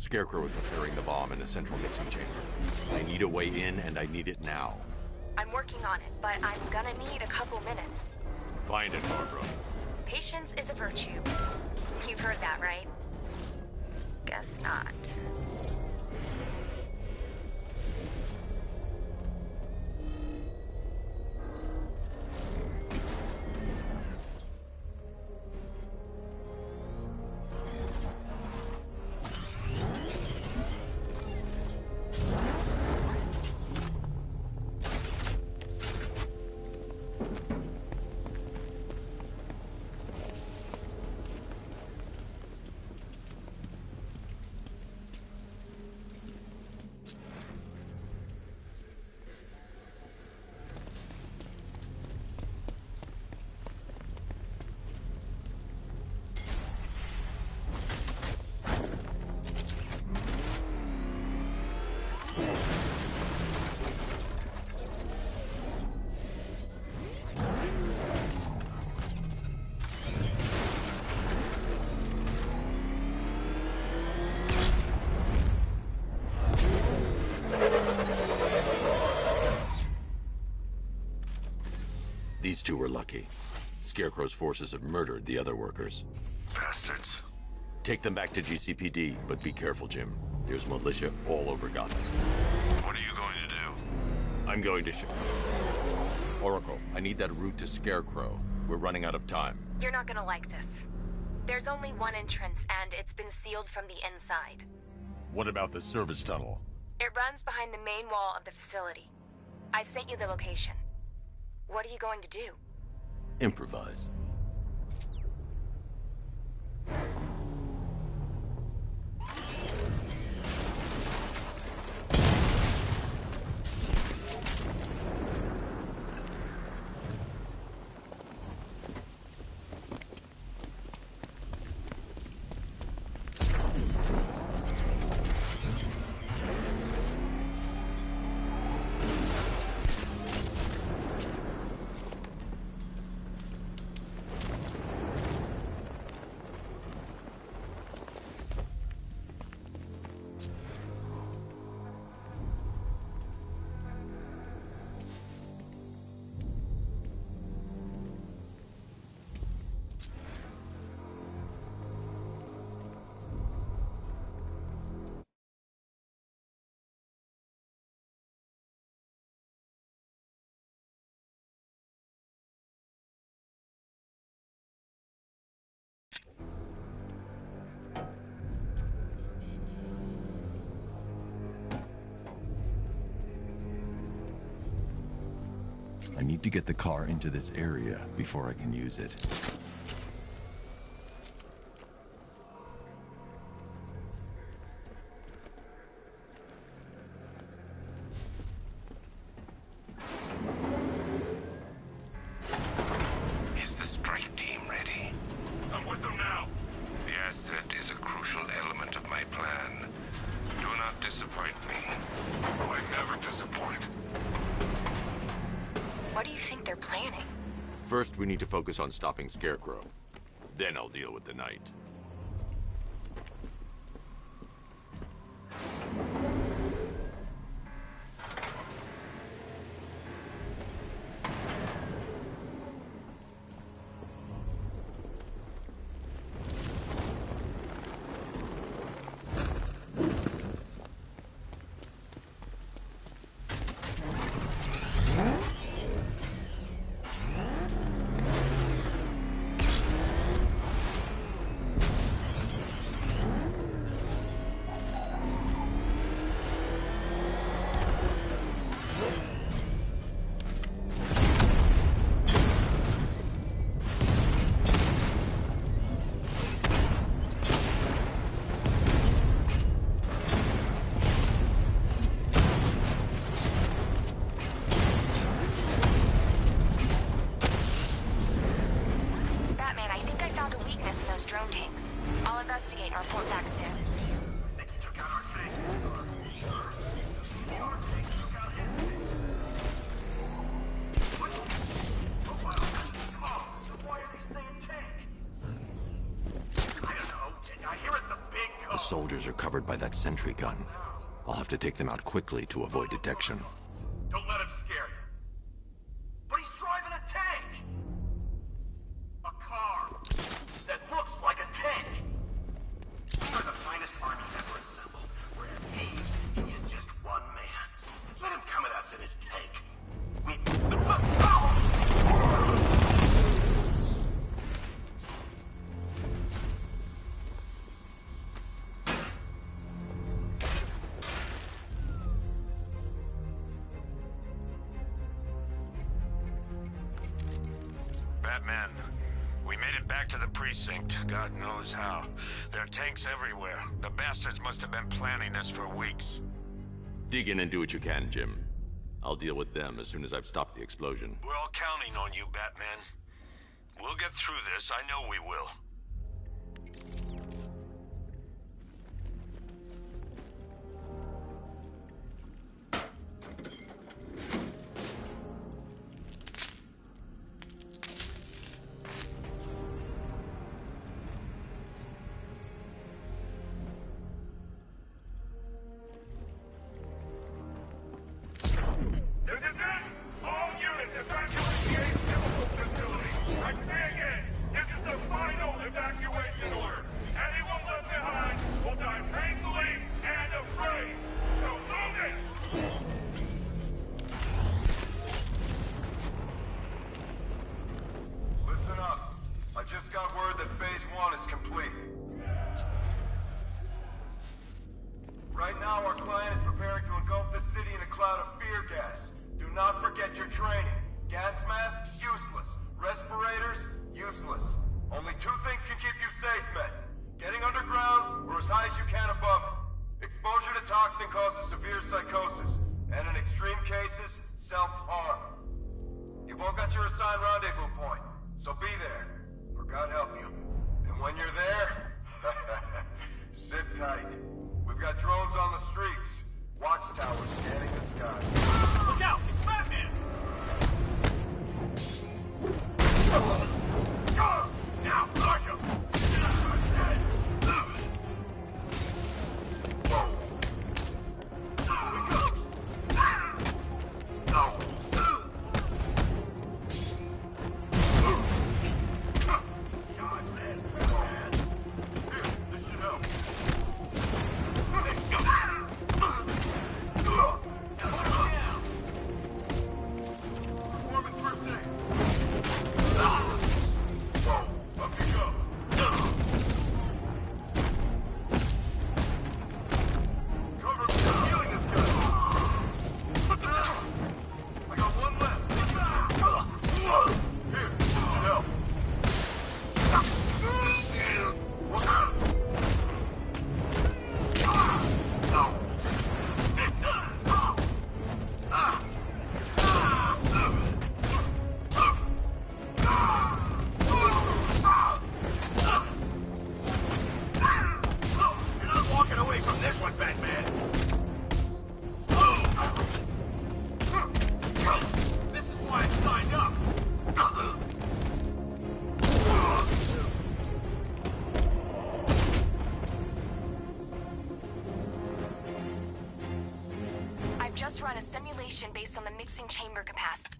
Scarecrow is preparing the bomb in the central mixing chamber. I need a way in, and I need it now. I'm working on it, but I'm gonna need a couple minutes. Find it, Barbara. Patience is a virtue. You've heard that, right? Guess not. These two were lucky. Scarecrow's forces have murdered the other workers. Bastards. Take them back to GCPD, but be careful, Jim. There's militia all over Gotham. What are you going to do? I'm going to show. Oracle, I need that route to Scarecrow. We're running out of time. You're not gonna like this. There's only one entrance, and it's been sealed from the inside. What about the service tunnel? It runs behind the main wall of the facility. I've sent you the location. What are you going to do? Improvise. I need to get the car into this area before I can use it. Is the strike team ready? I'm with them now. The asset is a crucial element of my plan. Do not disappoint me. I never disappoint. What do you think they're planning? First, we need to focus on stopping Scarecrow. Then I'll deal with the Knight. The soldiers are covered by that sentry gun. I'll have to take them out quickly to avoid detection. Don't let him scare you. But he's driving a tank! A car that looks like a tank! We're the finest army ever assembled. We're at peace, and he's just one man. Let him come at us in his tank. Batman, we made it back to the precinct. God knows how. There are tanks everywhere. The bastards must have been planning this for weeks. Dig in and do what you can, Jim. I'll deal with them as soon as I've stopped the explosion. We're all counting on you, Batman. We'll get through this. I know we will. Just run a simulation based on the mixing chamber capacity.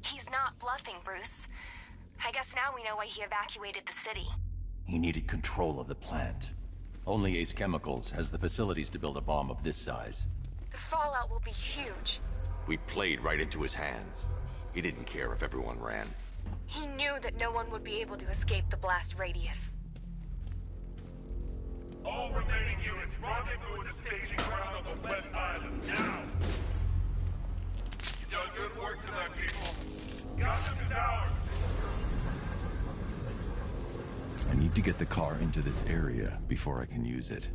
He's not bluffing, Bruce. I guess now we know why he evacuated the city. He needed control of the plant. Only Ace Chemicals has the facilities to build a bomb of this size. The fallout will be huge. We played right into his hands. He didn't care if everyone ran. He knew that no one would be able to escape the blast radius. All remaining units, rendezvous at the staging ground on the West Island, now! You've done good work tonight, people. Gotham is ours! I need to get the car into this area before I can use it.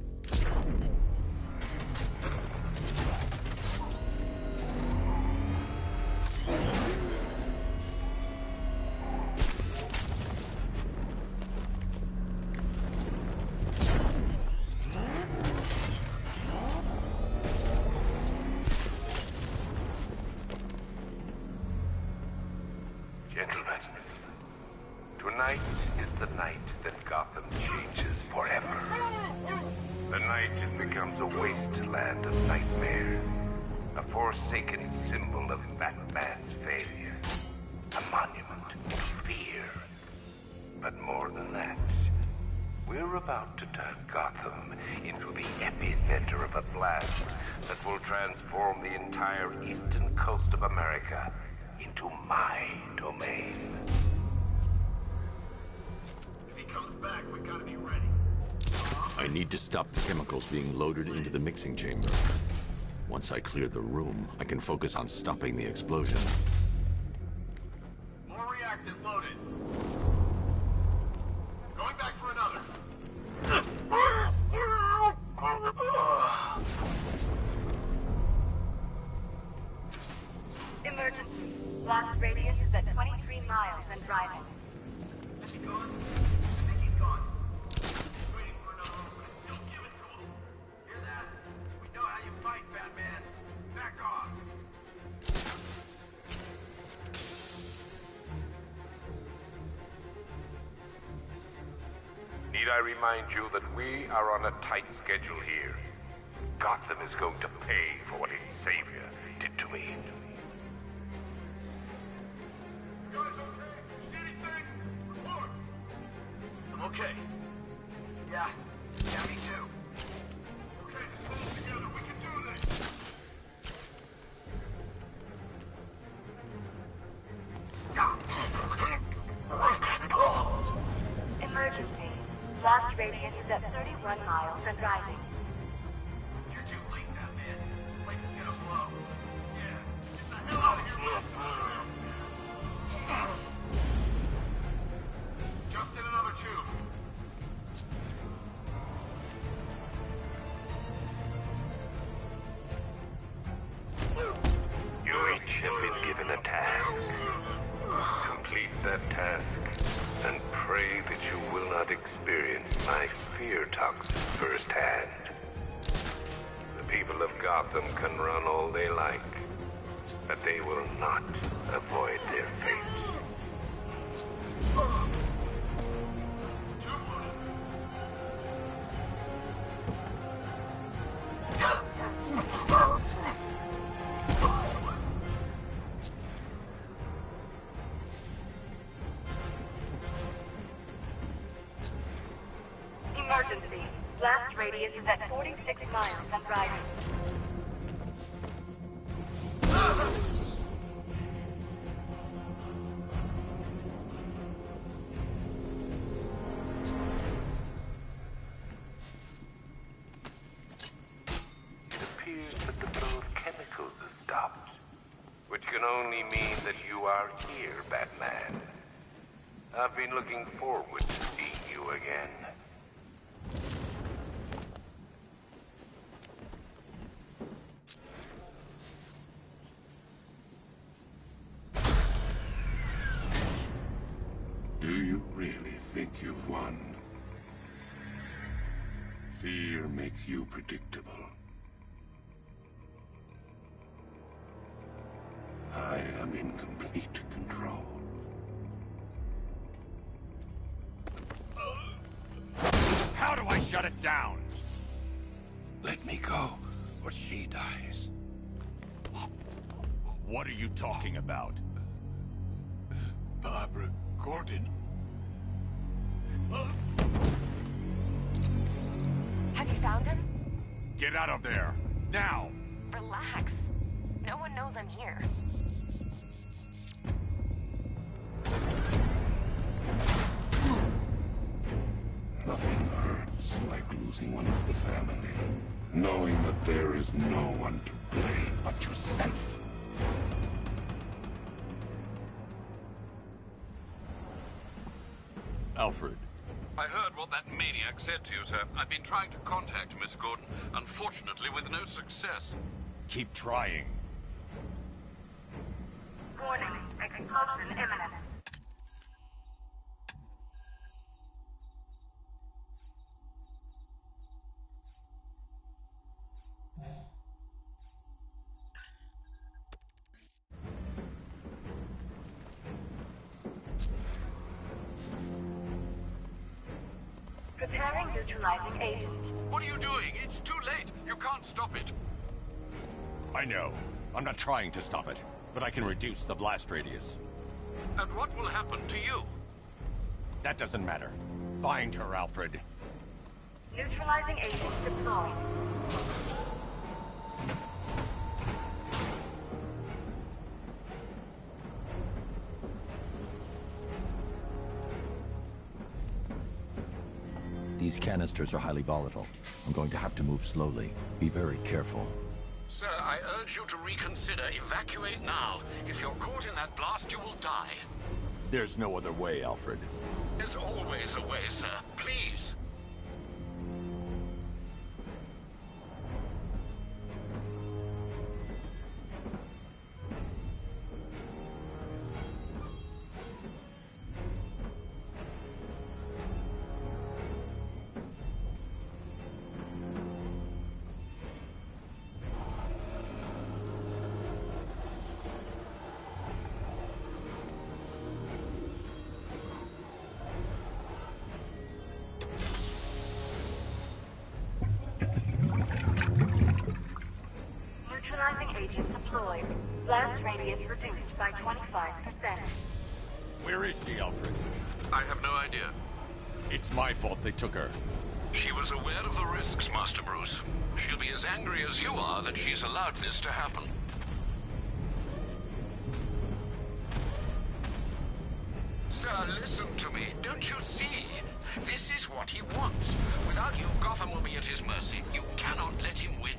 the night that Gotham changes forever. The night it becomes a wasteland of nightmares. A forsaken symbol of Batman's failure. A monument to fear. But more than that, we're about to turn Gotham into the epicenter of a blast that will transform the entire eastern coast of America into my domain. If he comes back, we gotta be ready. I need to stop the chemicals being loaded into the mixing chamber. Once I clear the room, I can focus on stopping the explosion. More reactant loaded. Going back for another. Emergency. Blast radius is at 23 miles and driving. Is he gone? I think he's gone. Waiting for another opening. Don't give it to him. Hear that? We know how you fight, Batman. Back off. Need I remind you that we are on a tight schedule here? Gotham is going to pay for what its savior did to me. You guys okay? See anything? Report. I'm okay. Yeah, me too. Okay, let's hold together. We can do this. Emergency. Blast radius is at 31 miles and rising. You're too late, Batman. Place is gonna blow. Yeah, get the hell out of here. Just in another tube. You each have been given a task. Complete that task, and pray that you will not experience my fear toxin firsthand. The people of Gotham can run all they like, but they will not avoid their fate. Tube loaded. Emergency. Blast radius is at 46 miles and rising. It appears that the flow of chemicals has stopped, which can only mean that you are here, Batman. I've been looking forward to seeing you again. Do you really think you've won? Fear makes you predictable. I am in complete control. How do I shut it down? Let me go, or she dies. What are you talking about? Barbara Gordon. Have you found him? Get out of there! Now! Relax. No one knows I'm here. Nothing hurts like losing one of the family. Knowing that there is no one to blame but yourself. Alfred, I heard what that maniac said to you, sir. I've been trying to contact Miss Gordon, unfortunately with no success. keep trying. Warning. Explosion imminent. Preparing neutralizing agent. What are you doing? It's too late. You can't stop it. I know. I'm not trying to stop it, but I can reduce the blast radius. And what will happen to you? That doesn't matter. Find her, Alfred. Neutralizing agent deployed. These canisters are highly volatile. I'm going to have to move slowly. Be very careful. Sir, I urge you to reconsider. Evacuate now. If you're caught in that blast, you will die. There's no other way, Alfred. There's always a way, sir. Please. Neutralizing agent deployed. Blast radius reduced by 25%. Where is she, Alfred? I have no idea. It's my fault they took her. She was aware of the risks, Master Bruce. She'll be as angry as you are that she's allowed this to happen. Sir, listen to me. Don't you see? This is what he wants. Without you, Gotham will be at his mercy. You cannot let him win.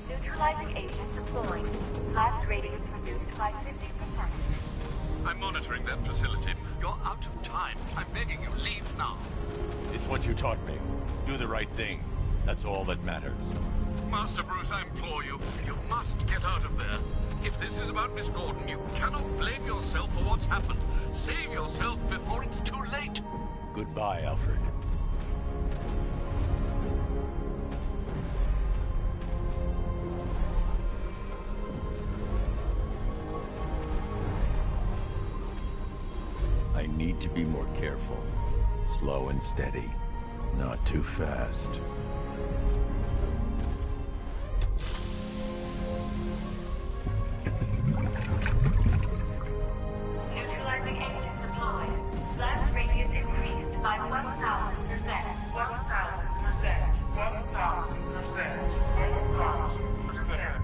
Neutralizing agent deployed. Blast radius reduced by 50%. I'm monitoring that facility. You're out of time. I'm begging you, leave now. It's what you taught me. Do the right thing. That's all that matters. Master Bruce, I implore you, you must get out of there. If this is about Miss Gordon, you cannot blame yourself for what's happened. Save yourself before it's too late. Goodbye, Alfred. I need to be more careful. Slow and steady. Not too fast. Neutralizing agent deployed. Blast radius increased by 1,000%. 1,000%. 1,000%. 1,000%.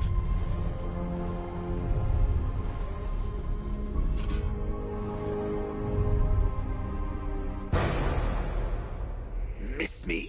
Miss me?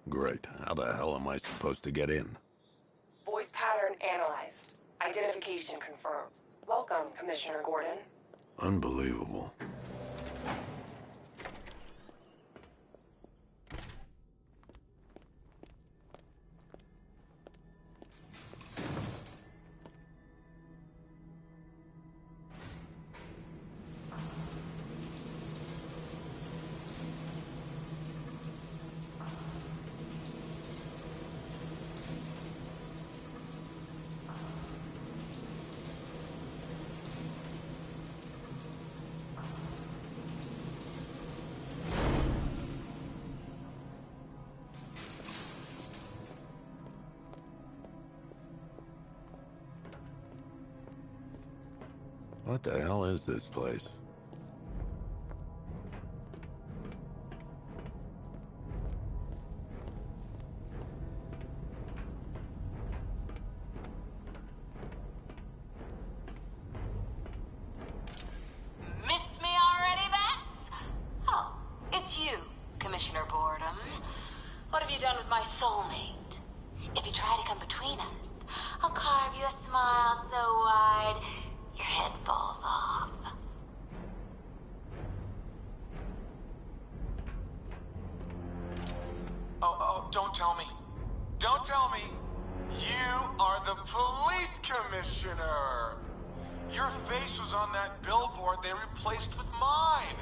Great. How the hell am I supposed to get in? Voice pattern analyzed. Identification confirmed. Welcome, Commissioner Gordon. Unbelievable. What the hell is this place? Miss me already, Bats? Oh, it's you, Commissioner Boredom. What have you done with my soulmate? If you try to come between us, I'll carve you a smile so wide your head falls off. Oh, don't tell me. Don't tell me. You are the police commissioner. Your face was on that billboard they replaced with mine.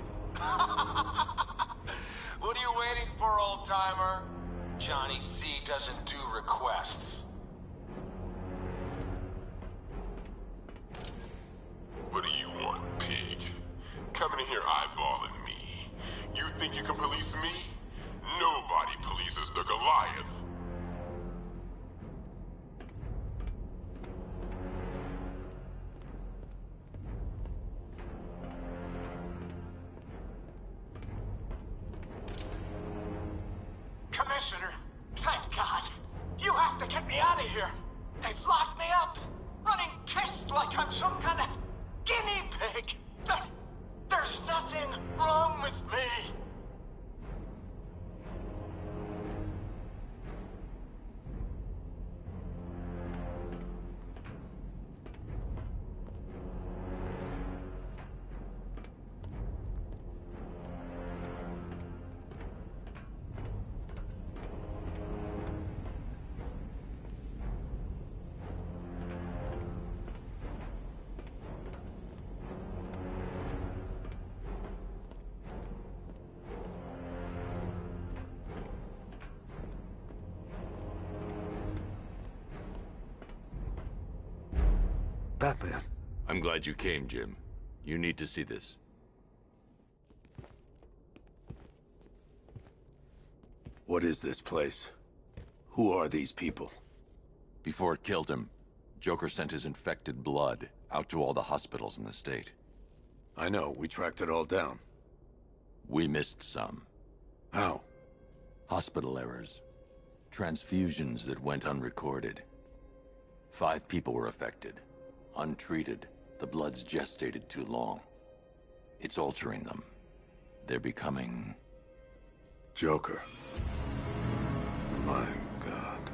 What are you waiting for, old-timer? Johnny C doesn't do requests. What do you want, pig? Coming in here eyeballing me. You think you can police me? Nobody polices the Goliath. Commissioner, thank God. You have to get me out of here. They've locked me up, running tests like I'm some kind of guinea pig. There's nothing wrong with me. Batman. I'm glad you came, Jim. You need to see this. What is this place? Who are these people? Before it killed him, Joker sent his infected blood out to all the hospitals in the state. I know, we tracked it all down. We missed some. How? Hospital errors. Transfusions that went unrecorded. 5 people were affected. Untreated, the blood's gestated too long. It's altering them. They're becoming... Joker. My God.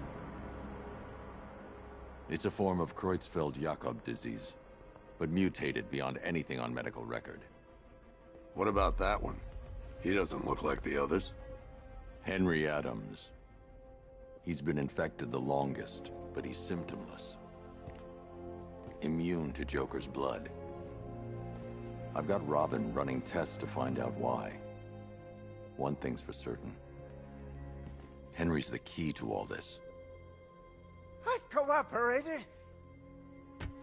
It's a form of Creutzfeldt-Jakob disease, but mutated beyond anything on medical record. What about that one? He doesn't look like the others. Henry Adams. He's been infected the longest, but he's symptomless. Immune to Joker's blood. I've got Robin running tests to find out why. One thing's for certain. Henry's the key to all this. I've cooperated.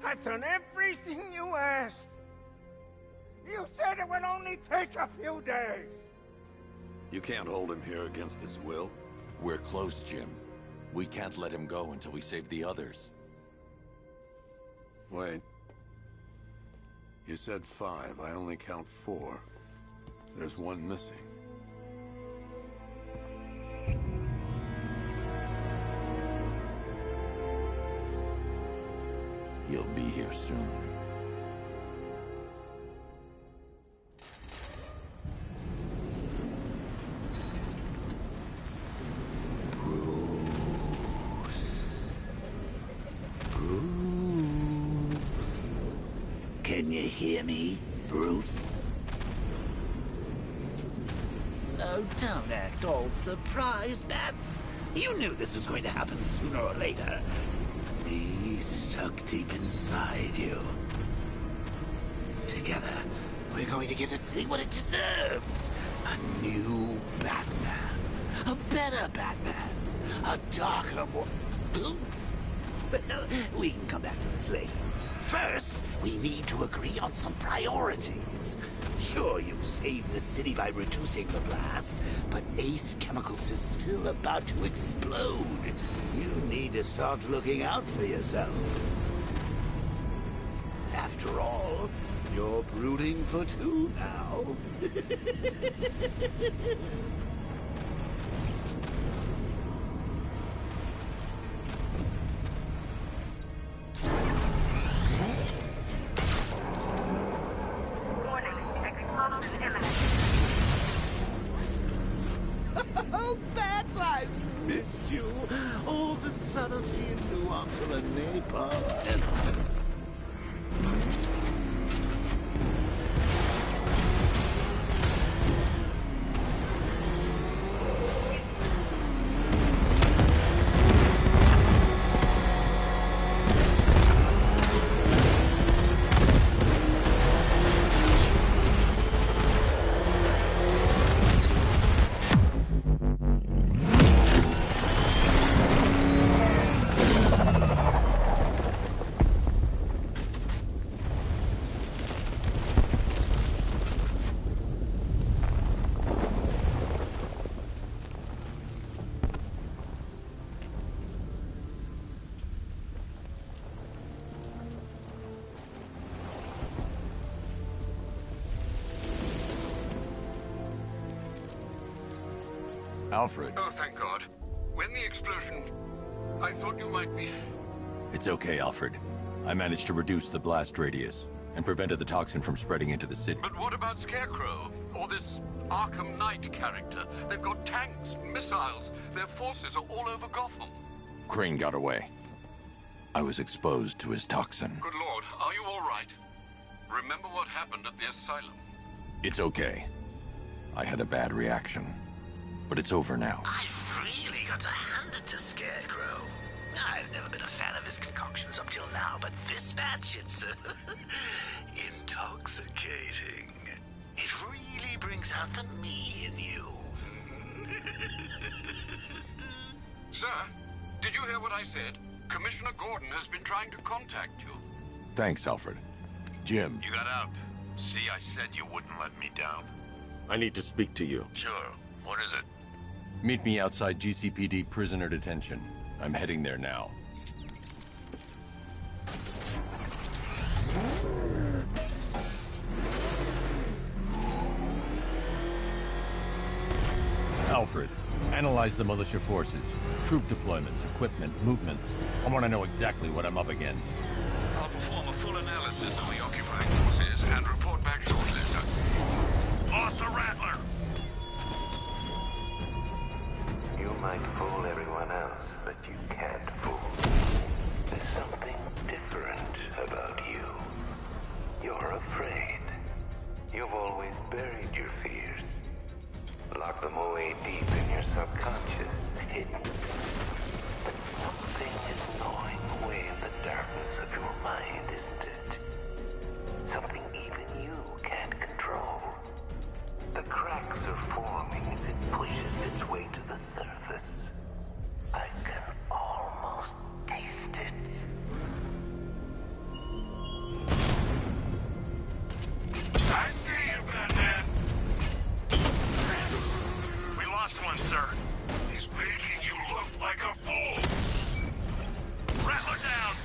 I've done everything you asked. You said it would only take a few days. You can't hold him here against his will. We're close, Jim. We can't let him go until we save the others. Wait. You said 5. I only count 4. There's one missing. He'll be here soon. Can You hear me, Bruce? Oh, don't act all surprised, Bats. You knew this was going to happen sooner or later. He's stuck deep inside you. Together, we're going to give the city what it deserves. A new Batman. A better Batman. A darker one. Well, we can come back to this later. First, we need to agree on some priorities. Sure, you saved the city by reducing the blast, but Ace Chemicals is still about to explode. You need to start looking out for yourself. After all, you're brooding for two now. Oh, Bats, I've missed you. All the subtlety and nuance of a napalm. Alfred. Oh, thank God. When the explosion... I thought you might be... It's okay, Alfred. I managed to reduce the blast radius and prevented the toxin from spreading into the city. But what about Scarecrow? Or this Arkham Knight character? They've got tanks, missiles. Their forces are all over Gotham. Crane got away. I was exposed to his toxin. Good Lord, are you all right? Remember what happened at the asylum? It's okay. I had a bad reaction. But it's over now. I've really got to hand it to Scarecrow. I've never been a fan of his concoctions up till now, but this batch, it's intoxicating. It really brings out the me in you. Sir, did you hear what I said? Commissioner Gordon has been trying to contact you. Thanks, Alfred. Jim. You got out. See, I said you wouldn't let me down. I need to speak to you. Sure. What is it? Meet me outside GCPD prisoner detention. I'm heading there now. Alfred, analyze the militia forces, troop deployments, equipment, movements. I want to know exactly what I'm up against. I'll perform a full analysis of the occupying forces and report back shortly, sir. Lost a Rattler! You might fool everyone else, but you can't fool. There's something different about you. You're afraid. You've always buried your fears. Lock them away deep in your subconscious, hidden. But something is gnawing away at the darkness of your mind, isn't it? Something even you can't control. The cracks are forming as it pushes its way to the surface. I can almost taste it. I see you, Batman! We lost one, sir. He's making you look like a fool! Rattler down!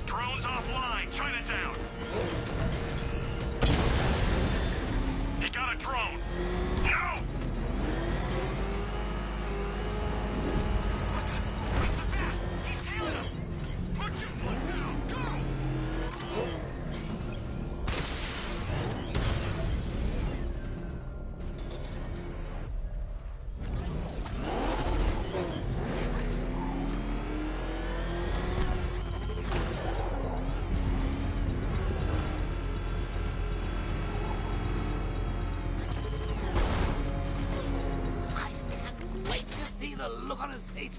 Drones offline, Chinatown! He got a drone! No! What's the bat? He's tailing us! Put your foot down! Go!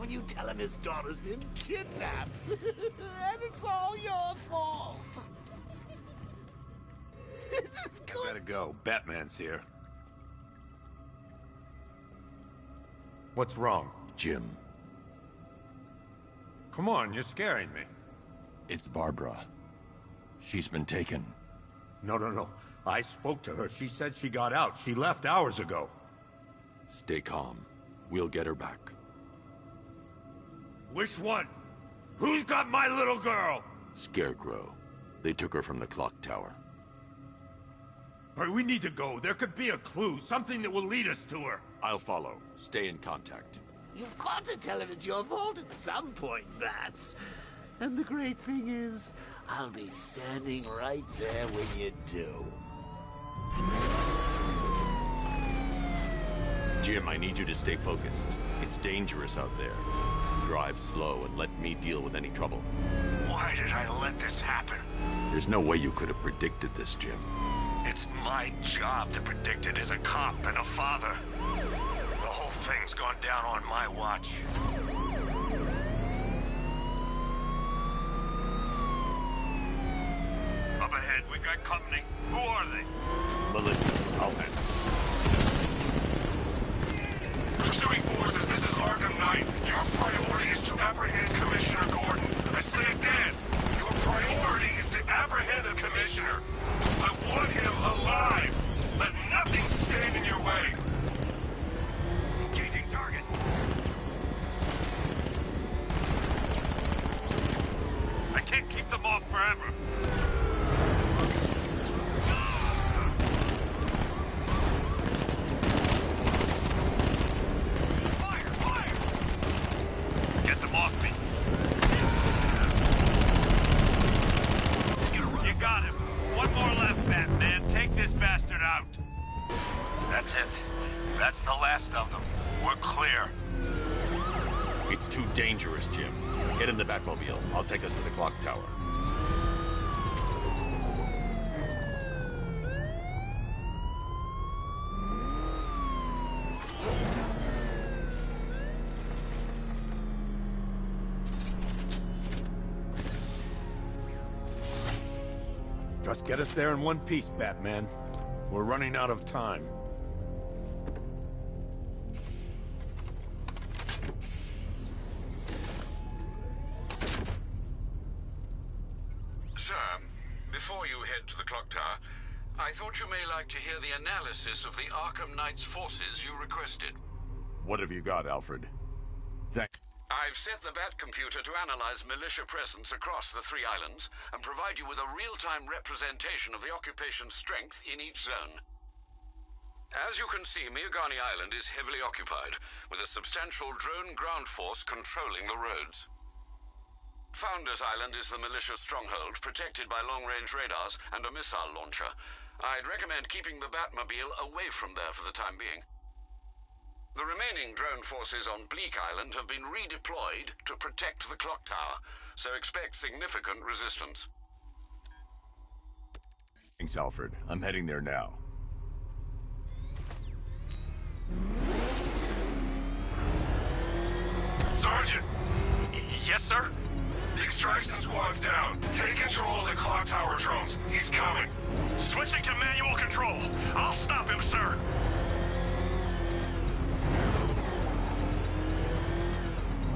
when you tell him his daughter's been kidnapped. And it's all your fault. This is good. Better go. Batman's here. What's wrong? Jim. Come on, you're scaring me. It's Barbara. She's been taken. No. I spoke to her. She said she got out. She left hours ago. Stay calm. We'll get her back. Which one? Who's got my little girl? Scarecrow. They took her from the clock tower. All right, we need to go. There could be a clue, something that will lead us to her. I'll follow. Stay in contact. You've got to tell him it's your fault at some point, Bats. And the great thing is, I'll be standing right there when you do. Jim, I need you to stay focused. It's dangerous out there. Drive slow and let me deal with any trouble. Why did I let this happen? There's no way you could have predicted this, Jim. It's my job to predict it as a cop and a father. The whole thing's gone down on my watch. Up ahead, we've got company. Who are they? Militia. I'll handle. Pursuing forces, this is ARKHAM Knight. Your priority is to apprehend Commissioner Gordon. I say again, your priority is to apprehend the Commissioner. I want him alive. Let nothing stand in your way. Engaging target. I can't keep them off forever. That's it. That's the last of them. We're clear. It's too dangerous, Jim. Get in the Batmobile. I'll take us to the clock tower. Just get us there in one piece, Batman. We're running out of time. Sir, before you head to the clock tower, I thought you may like to hear the analysis of the ARKHAM Knight's forces you requested. What have you got, Alfred? I've set the Bat computer to analyze militia presence across the 3 islands and provide you with a real-time representation of the occupation's strength in each zone. As you can see, Miagani Island is heavily occupied, with a substantial drone ground force controlling the roads. Founders Island is the militia stronghold, protected by long-range radars and a missile launcher. I'd recommend keeping the Batmobile away from there for the time being. The remaining drone forces on Bleak Island have been redeployed to protect the clock tower, so expect significant resistance. Thanks, Alfred. I'm heading there now. Sergeant! Yes, sir? The extraction squad's down. Take control of the clock tower drones. He's coming. Switching to manual control. I'll stop him, sir.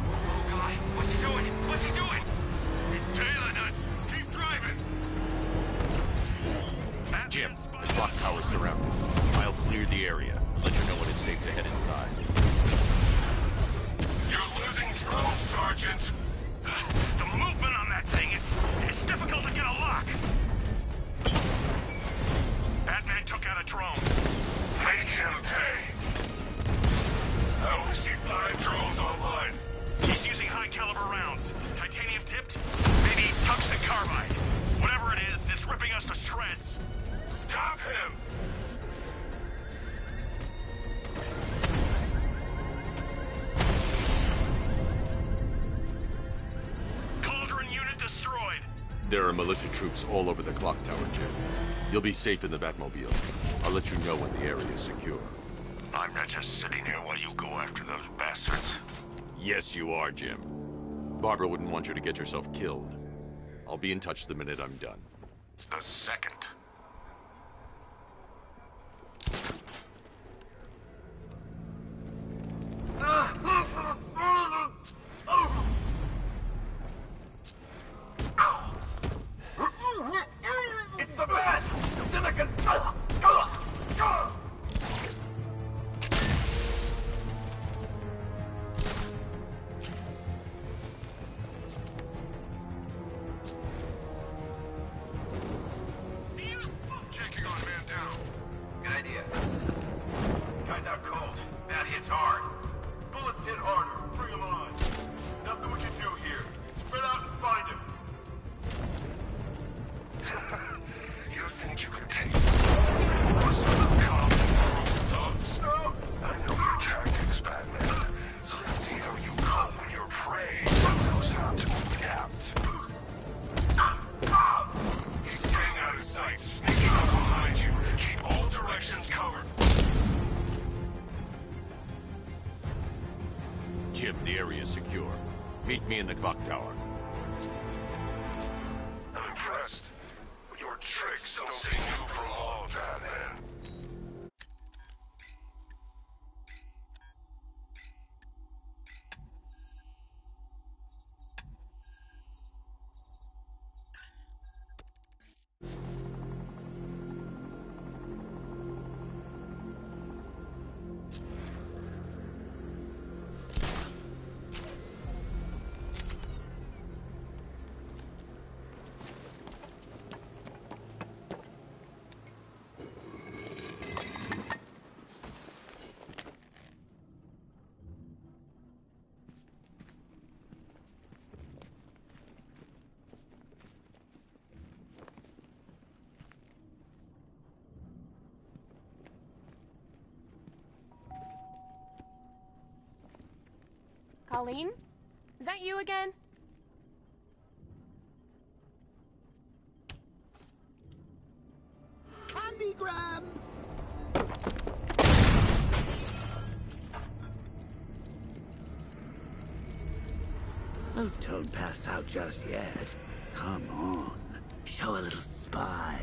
Oh, God. What's he doing? What's he doing? He's tailing us. Keep driving. Jim, the clock tower's surrounded. I'll clear the area. Let you know when it's safe to head inside. You're losing drones, Sergeant. The movement on that thing, it's difficult to get a lock. Batman took out a drone. Make him pay. I only see 5 drones online. He's using high-caliber rounds. Titanium tipped? Maybe tungsten carbide. Whatever it is, it's ripping us to shreds. Stop him! Unit destroyed. There are militia troops all over the clock tower, Jim. You'll be safe in the Batmobile. I'll let you know when the area is secure. I'm not just sitting here while you go after those bastards. Yes, you are, Jim. Barbara wouldn't want you to get yourself killed. I'll be in touch the minute I'm done. The second. It's the bat! Silicon! Taking on man down. Good idea. Guy's out cold. Bat hits hard. Bullets hit harder. Bring him on. Nothing we can do here. Spread out and find him. You think you can take some dogs? I know your tactics, Batman. So let's see how you cope when your prey knows how to adapt. He's staying out of sight, sneaking up behind you. Keep all directions covered. Jim, the area is secure. Meet me in the clock tower. I'm impressed. Your tricks don't stay new for long, Batman. Colleen? Is that you again? Candygram! Oh, don't pass out just yet. Come on. Show a little spine.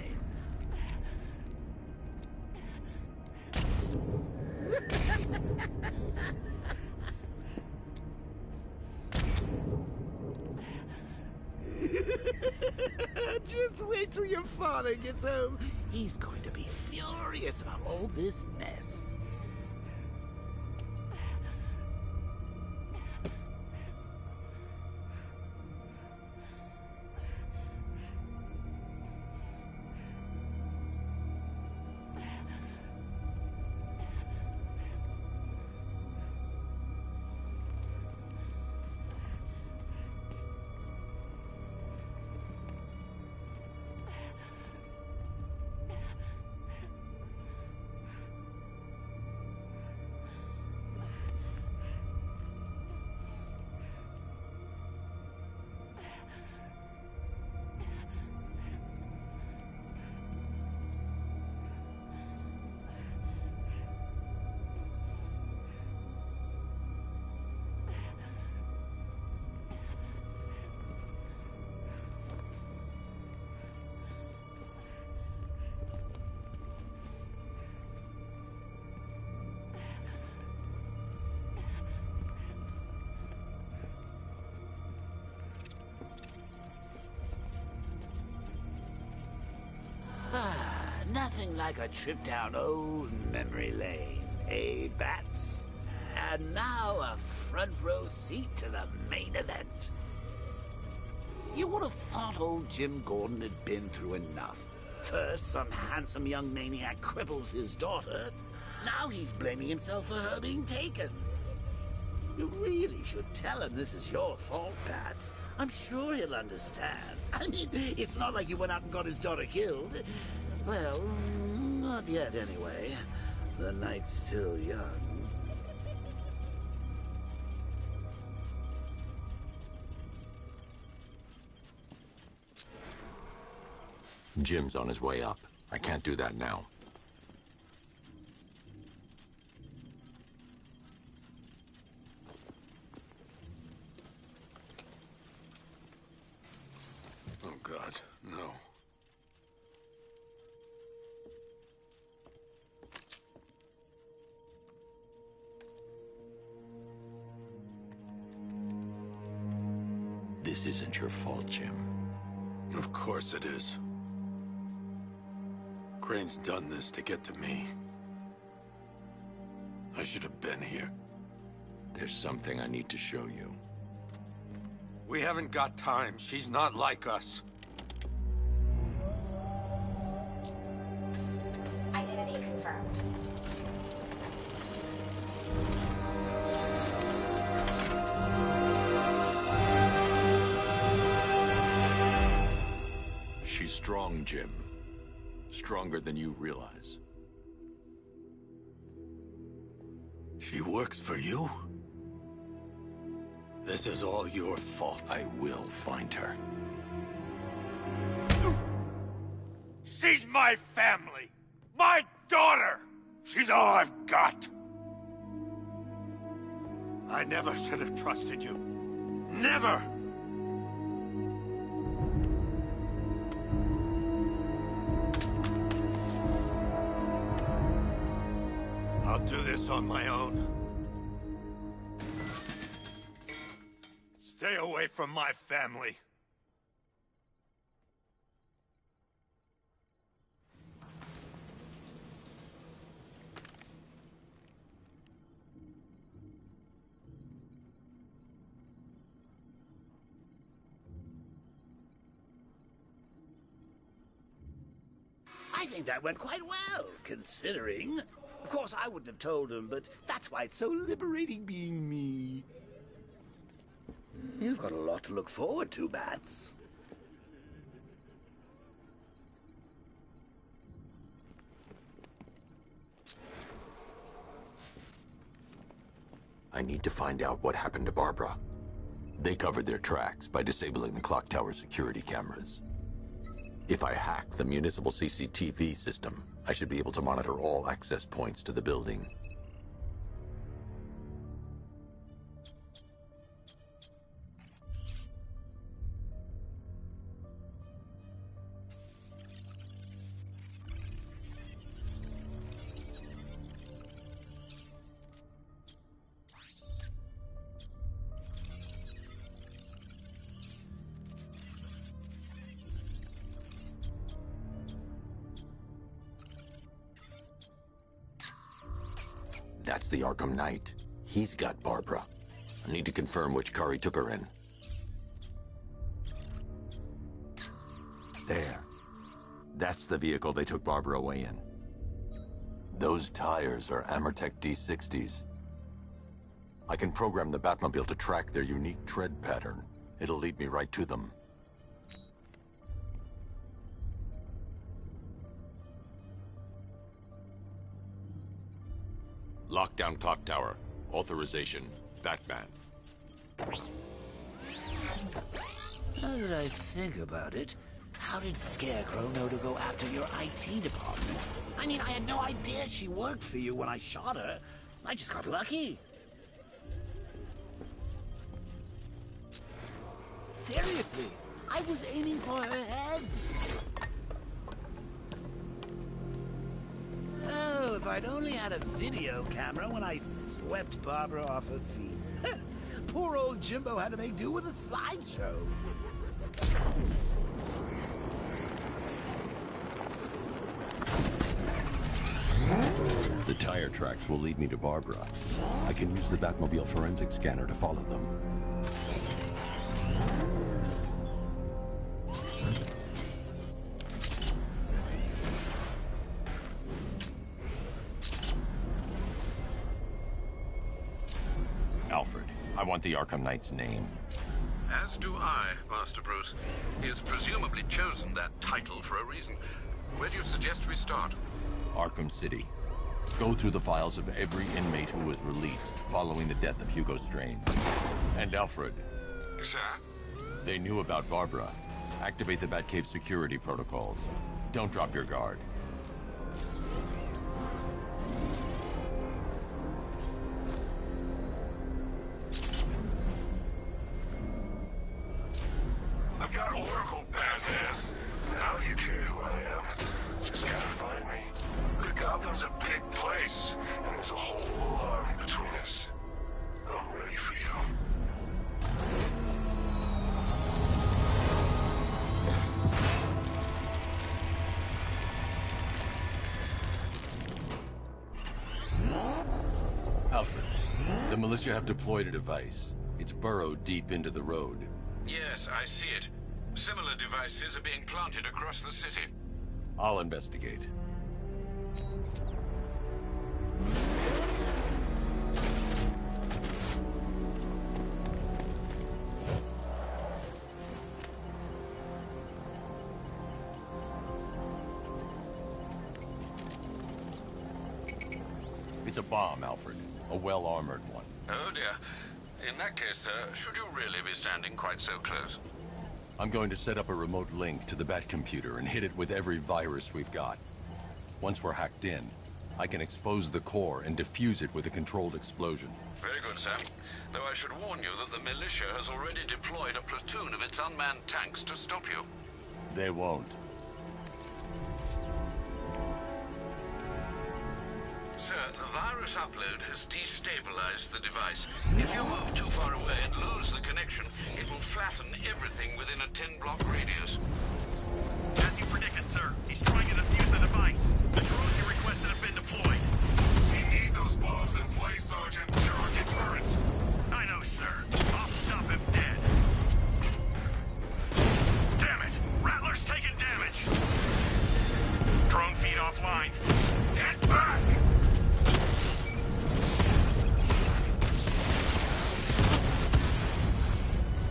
Just wait till your father gets home. He's going to be furious about all this mess. Nothing like a trip down old memory lane, eh, Bats? And now a front row seat to the main event. You would have thought old Jim Gordon had been through enough. First, some handsome young maniac cripples his daughter. Now he's blaming himself for her being taken. You really should tell him this is your fault, Bats. I'm sure he'll understand. I mean, it's not like you went out and got his daughter killed. Well, not yet anyway. The night's still young. Jim's on his way up. I can't do that now. God, no. This isn't your fault, Jim. Of course it is. Crane's done this to get to me. I should have been here. There's something I need to show you. We haven't got time. She's not like us. Identity confirmed. She's strong, Jim. Stronger than you realize. She works for you? This is all your fault. I will find her. She's my family! My daughter! She's all I've got! I never should have trusted you. Never! I'll do this on my own. Stay away from my family. I think that went quite well, considering. Of course, I wouldn't have told him, but that's why it's so liberating being me. You've got a lot to look forward to, Bats. I need to find out what happened to Barbara. They covered their tracks by disabling the clock tower security cameras. If I hack the municipal CCTV system, I should be able to monitor all access points to the building. That's the Arkham Knight. He's got Barbara. I need to confirm which car he took her in. There. That's the vehicle they took Barbara away in. Those tires are Amertech D60s. I can program the Batmobile to track their unique tread pattern. It'll lead me right to them. Lockdown clock tower. Authorization. Batman. Now that I think about it, how did Scarecrow know to go after your IT department? I mean, I had no idea she worked for you when I shot her. I just got lucky. Seriously, I was aiming for her head. Oh, if I'd only had a video camera when I swept Barbara off her feet. Poor old Jimbo had to make do with a slideshow. The tire tracks will lead me to Barbara. I can use the Batmobile forensic scanner to follow them. Alfred, I want the Arkham Knight's name. As do I, Master Bruce. He has presumably chosen that title for a reason. Where do you suggest we start? Arkham City. Go through the files of every inmate who was released following the death of Hugo Strange. And Alfred. Sir? They knew about Barbara. Activate the Batcave security protocols. Don't drop your guard. I've got Oracle, badass. militia have deployed a device. It's burrowed deep into the road. Yes, I see it. Similar devices are being planted across the city. I'll investigate. It's a bomb, Alfred. A well-armored one. Oh dear. In that case, sir, should you really be standing quite so close? I'm going to set up a remote link to the Bat computer and hit it with every virus we've got. Once we're hacked in, I can expose the core and defuse it with a controlled explosion. Very good, sir. Though I should warn you that the militia has already deployed a platoon of its unmanned tanks to stop you. They won't. Sir, the virus upload has destabilized the device. If you move too far away and lose the connection, it will flatten everything within a 10-block radius. As you predicted, sir, he's trying to defuse the device. The drones you requested have been deployed. We need those bombs in place, Sergeant. They're our deterrent. I know, sir. I'll stop him dead. Damn it! Rattler's taking damage! Drone feed offline. Get back!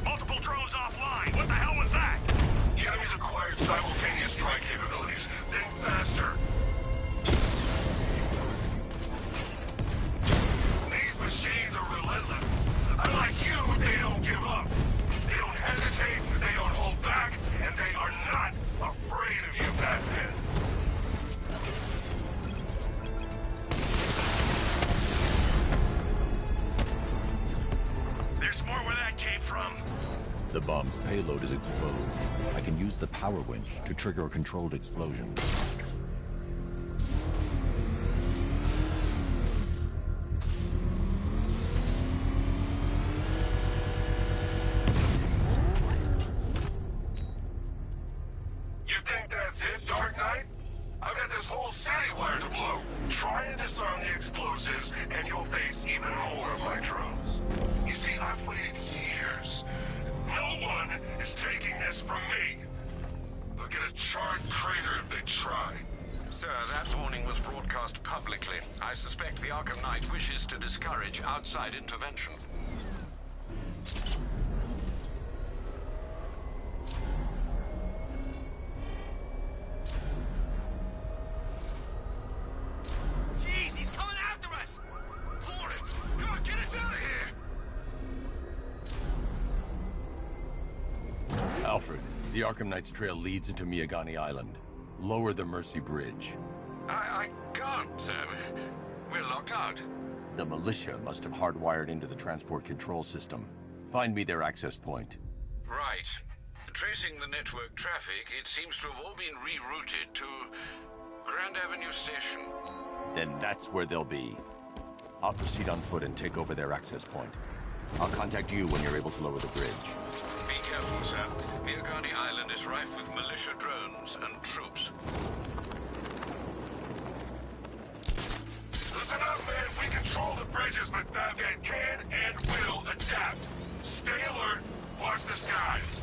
Multiple drones offline! What the hell was that? The enemy's acquired simultaneous strike capabilities. Think faster. These machines are relentless. Unlike you, they don't give up. They don't hesitate, they don't hold back, and they are not afraid of you, Batman. There's more where that came from. The bomb's payload is exposed. I can use the power winch to trigger a controlled explosion. You think that's it, Dark Knight? I've got this whole city wired to blow. Try and disarm the explosives, and you'll face even more of my drones. You see, I've waited years. No one is taking this from me. They'll get a charred crater if they try. Sir, that warning was broadcast publicly. I suspect the Arkham Knight wishes to discourage outside intervention. Jeez, he's coming after us! Florence, come on, get us out of here! Alfred, the Arkham Knight's trail leads into Miagani Island. Lower the Mercy Bridge. I can't, sir. We're locked out. The militia must have hardwired into the transport control system. Find me their access point. Right. Tracing the network traffic, it seems to have all been rerouted to Grand Avenue Station. Then that's where they'll be. I'll proceed on foot and take over their access point. I'll contact you when you're able to lower the bridge. Be careful, sir. Miagani Island is rife with militia drones and troops. Listen up, man. We control the bridges, but Batman can and will adapt. Stay alert. Watch the skies.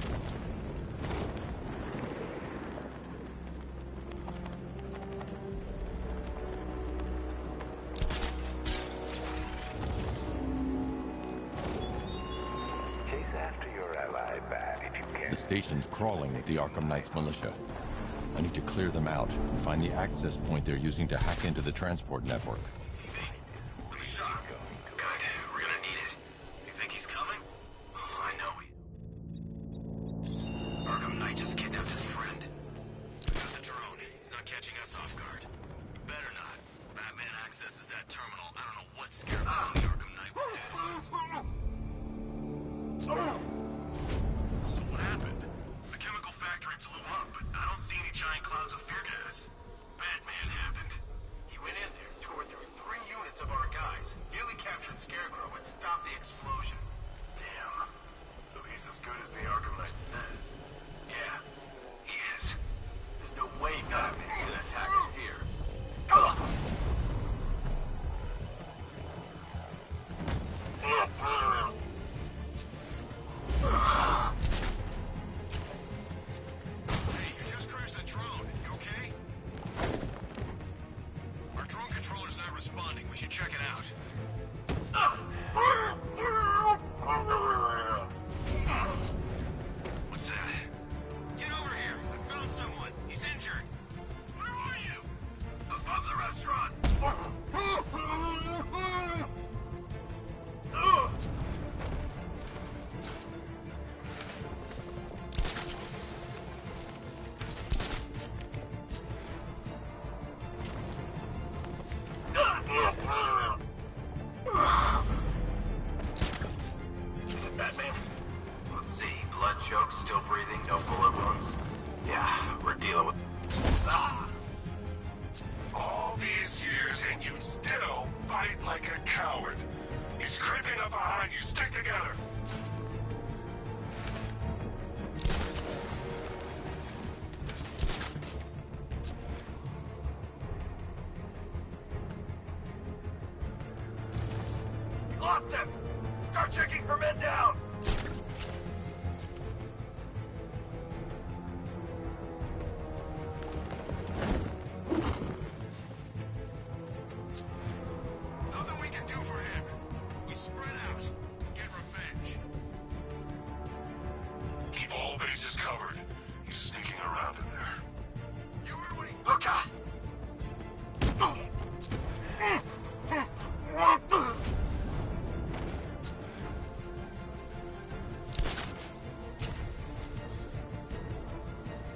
Chase after your ally, Bat, if you can. The station's crawling with the Arkham Knight's militia. I need to clear them out and find the access point they're using to hack into the transport network. Shot. Good. We're gonna need it. You think he's coming? Oh, I know he... Arkham Knight just kidnapped his friend. Got the drone. He's not catching us off guard. Better not. Batman accesses that terminal. I don't know what scarecrow the Arkham Knight would do to us. So what happened? The chemical factory blew up, but I don't see any giant clouds of fear gas. Batman happened. He went in there, tore through 3 units of our guys, nearly captured Scarecrow, and stopped the explosion. Damn. So he's as good as the Arkham Knight says. Yeah, he is. There's no way Batman can attack us here. Come on! Is it Batman? Let's see. Blood choke, still breathing, no bullet wounds. Yeah, we're dealing with... All these years and you still fight like a coward. He's creeping up behind you. Stick together. Lost him! Start checking for men down! Nothing we can do for him. We spread out. Get revenge. Keep all bases covered. He's sneaking around in there. You heard what he... Look out!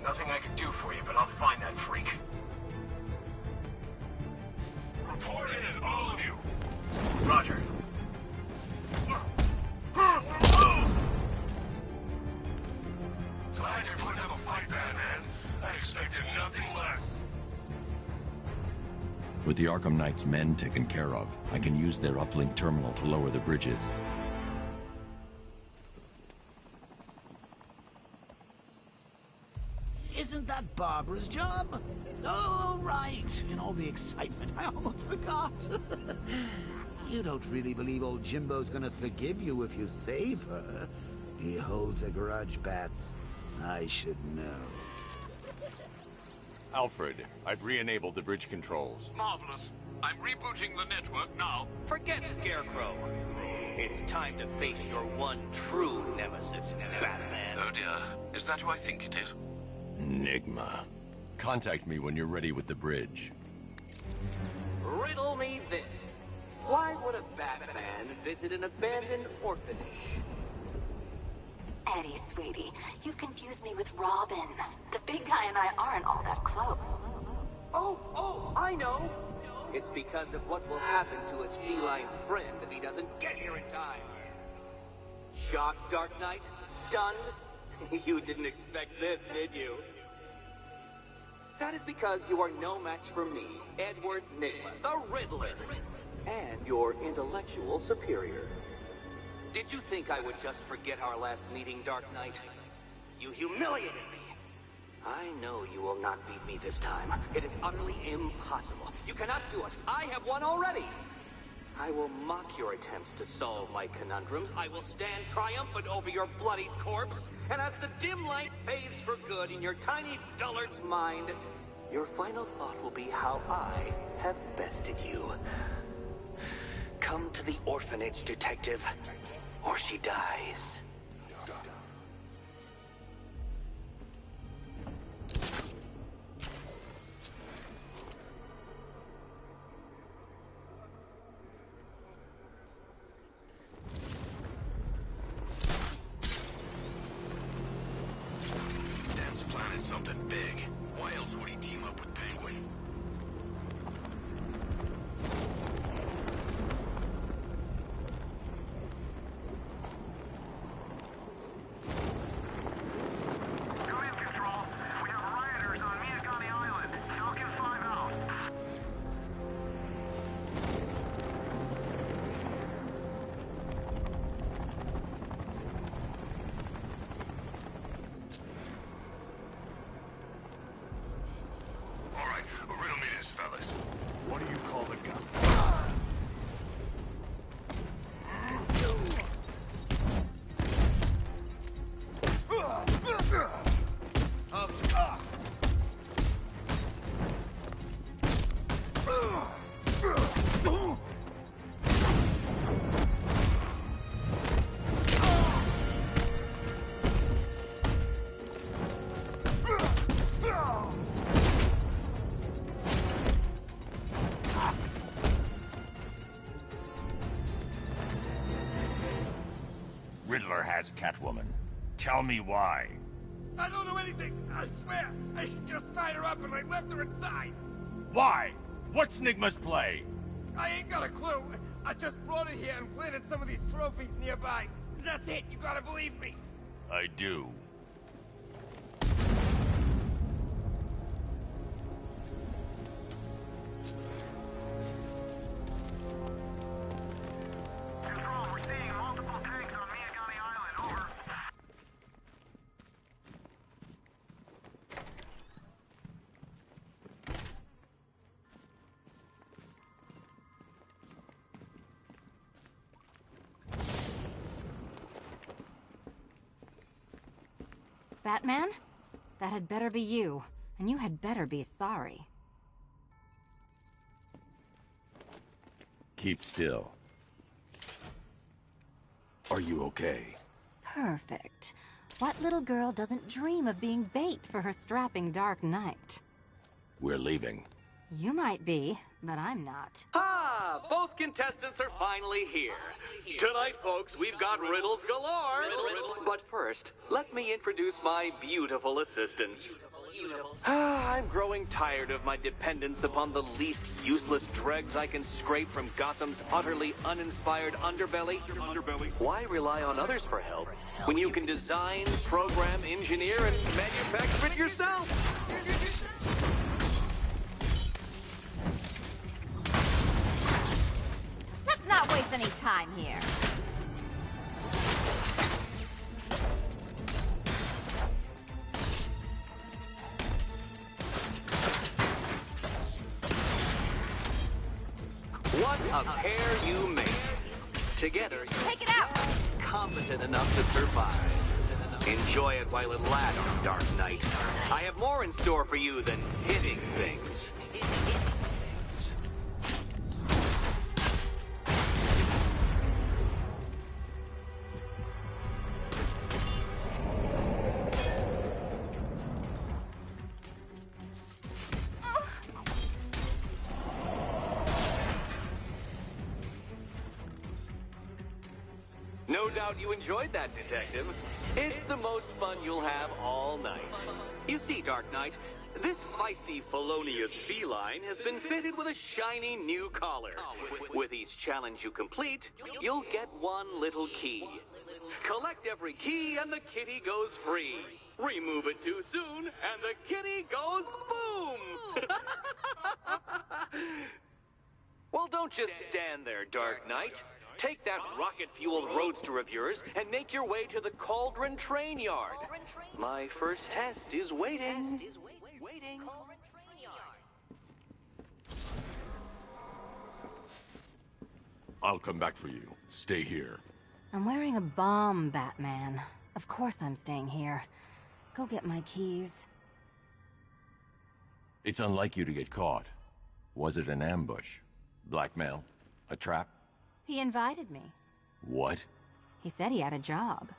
Nothing I can do for you, but I'll find that freak. Report in, all of you. Roger. Glad you're putting up a fight, Batman. I expected nothing less. With the Arkham Knight's men taken care of, I can use their uplink terminal to lower the bridges. Isn't that Barbara's job? Oh, right. In all the excitement, I almost forgot. You don't really believe old Jimbo's gonna forgive you if you save her. He holds a grudge, Bats. I should know. Alfred, I've re-enabled the bridge controls. Marvelous. I'm rebooting the network now. Forget Scarecrow. It's time to face your one true nemesis, Batman. Oh dear. Is that who I think it is? Enigma. Contact me when you're ready with the bridge. Riddle me this. Why would a Batman visit an abandoned orphanage? Eddie, sweetie, you've confused me with Robin. The big guy and I aren't all that close. Oh, I know. It's because of what will happen to his feline friend if he doesn't get here in time. Shocked, Dark Knight? Stunned? You didn't expect this, did you? That is because you are no match for me, Edward Nigma, the Riddler, and your intellectual superior. Did you think I would just forget our last meeting, Dark Knight? You humiliated me. I know you will not beat me this time. It is utterly impossible. You cannot do it. I have won already. I will mock your attempts to solve my conundrums. I will stand triumphant over your bloodied corpse. And as the dim light fades for good in your tiny dullard's mind, your final thought will be how I have bested you. Come to the orphanage, detective, or she dies. Dan's planning something big. Why else would he team up with Penguin? Fellas. What do you call the gun? Riddler has Catwoman. Tell me why. I don't know anything. I swear. I just tied her up and I left her inside. Why? What's Nigma's play? I ain't got a clue. I just brought it here and planted some of these trophies nearby. That's it, you gotta believe me. I do. Control, we're seeing multiple tanks on Miyagami Island. Over. Batman? That had better be you, and you had better be sorry. Keep still. Are you okay? Perfect. What little girl doesn't dream of being bait for her strapping Dark Knight? We're leaving. You might be, but I'm not. Ah, both contestants are finally here. Tonight, folks, we've got riddles galore. But first, let me introduce my beautiful assistants. I'm growing tired of my dependence upon the least useless dregs I can scrape from Gotham's utterly uninspired underbelly. Why rely on others for help when you can design, program, engineer, and manufacture it yourself? Let's not waste any time here. What a pair you make. Together, Take it out! competent enough to survive. Enjoy it while it lasts, Dark Knight. I have more in store for you than hitting things. No doubt you enjoyed that, Detective. It's the most fun you'll have all night. You see, Dark Knight, this feisty, felonious feline has been fitted with a shiny new collar. With each challenge you complete, you'll get one little key. Collect every key and the kitty goes free. Remove it too soon and the kitty goes boom! Well, don't just stand there, Dark Knight. Take that rocket-fueled roadster of yours and make your way to the Cauldron Train Yard. My first test is waiting. I'll come back for you. Stay here. I'm wearing a bomb, Batman. Of course I'm staying here. Go get my keys. It's unlike you to get caught. Was it an ambush? Blackmail? A trap? He invited me. What? He said he had a job.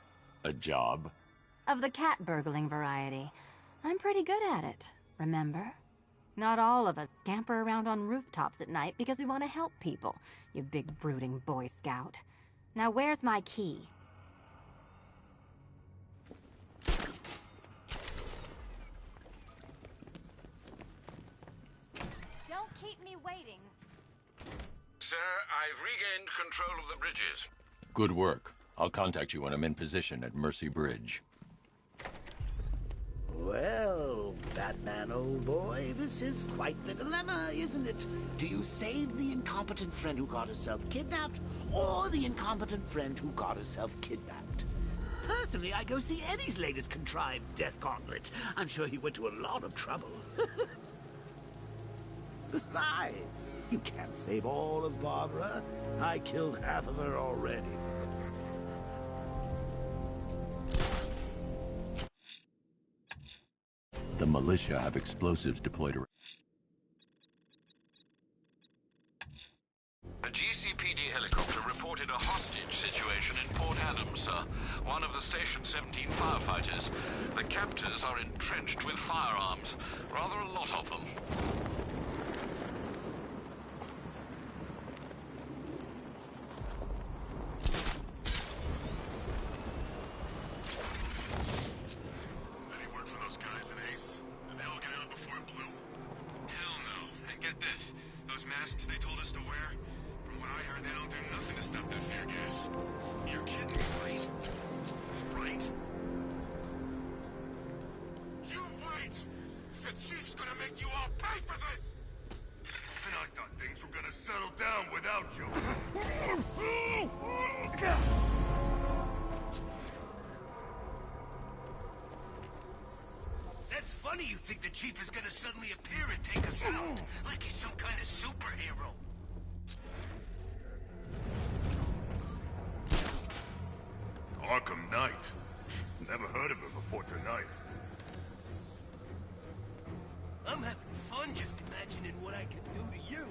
A job? Of the cat burgling variety. I'm pretty good at it, remember? Not all of us scamper around on rooftops at night because we want to help people, you big brooding Boy Scout. Now where's my key? Don't keep me waiting. Sir, I've regained control of the bridges. Good work. I'll contact you when I'm in position at Mercy Bridge. Well, Batman, old boy, this is quite the dilemma, isn't it? Do you save the incompetent friend who got herself kidnapped, or the incompetent friend who got herself kidnapped? Personally, I go see Eddie's latest contrived death gauntlet. I'm sure he went to a lot of trouble. Besides, you can't save all of Barbara. I killed half of her already. The militia have explosives deployed around. A GCPD helicopter reported a hostage situation in Port Adams, sir. One of the Station 17 firefighters. The captors are entrenched with firearms. Rather a lot of them. Any word from those guys in Ace? Did they all get out before it blew? Hell no. And get this. Those masks they told us to wear, from what I heard, they don't do nothing to stop that fear gas. You're kidding me, right? Right? You wait! The chief's gonna make you all pay for this! And I thought things were gonna settle down without you. That's funny you think the chief is gonna suddenly appear and take us out, like he's some kind of superhero. Arkham Knight. Never heard of him before tonight. I'm having fun just imagining what I can do to you.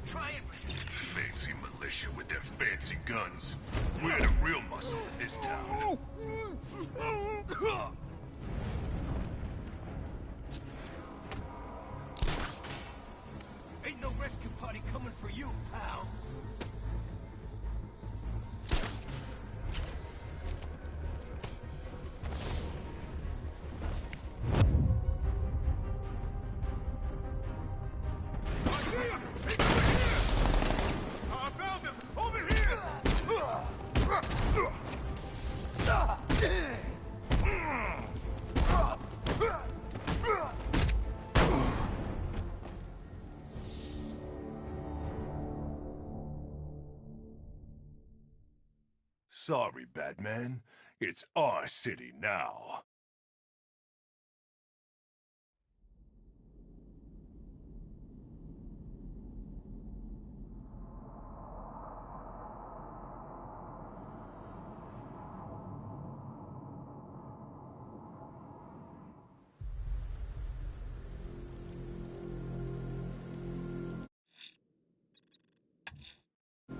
Try it. Fancy militia with their fancy guns. We're the real muscle in this town. Ain't no rescue party coming for you, pal. Sorry, Batman. It's our city now.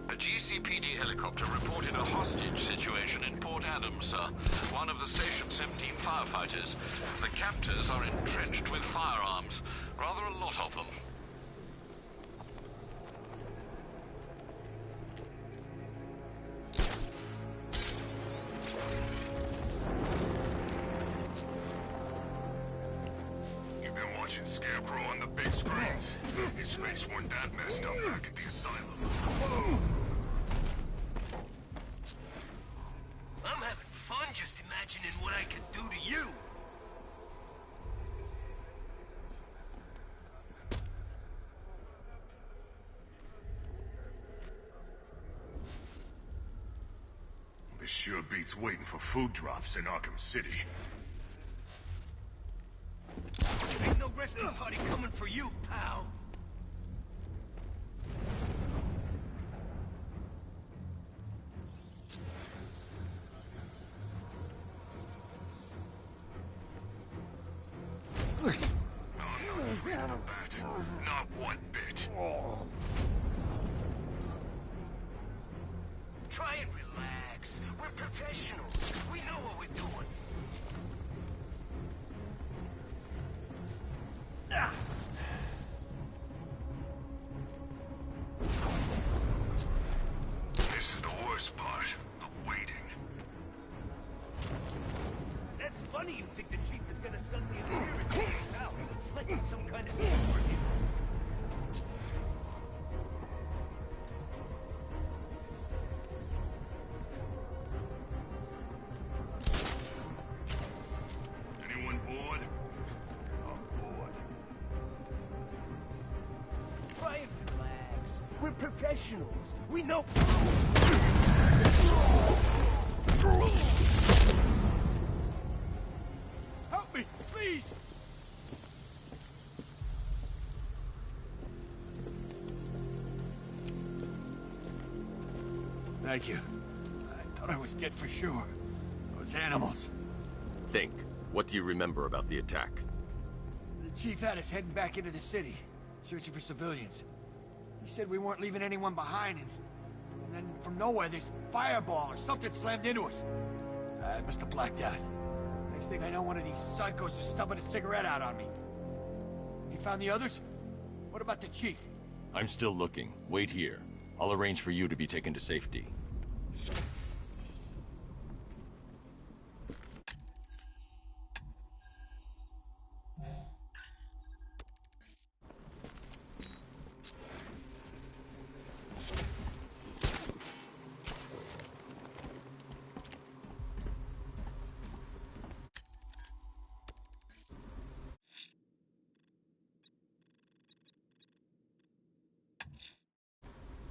A GCPD helicopter reported a hostage situation in Port Adams, sir. One of the station's 17 firefighters. The captors are entrenched with firearms. Rather a lot of them. You've been watching Scarecrow on the big screens. His face weren't that messed up back at the asylum. I'm having fun just imagining what I can do to you. This sure beats waiting for food drops in Arkham City. Ain't no rescue party coming for you, pal. I'm not afraid of the bat. Not one bit. Try and relax. We're professionals. We know what we're doing. This is the worst part. The waiting. That's funny you think the chief is gonna suddenly appear and take us out, like he's some kind of superhero. Anyone bored? I'm bored. Try and relax. We're professionals. We know. Help me, please. Thank you. I thought I was dead for sure. Those animals. Think. What do you remember about the attack? The chief had us heading back into the city, searching for civilians. He said we weren't leaving anyone behind, and then from nowhere, this fireball or something slammed into us. I must have blacked out. Next thing I know, one of these psychos is stubbing a cigarette out on me. Have you found the others? What about the chief? I'm still looking. Wait here. I'll arrange for you to be taken to safety.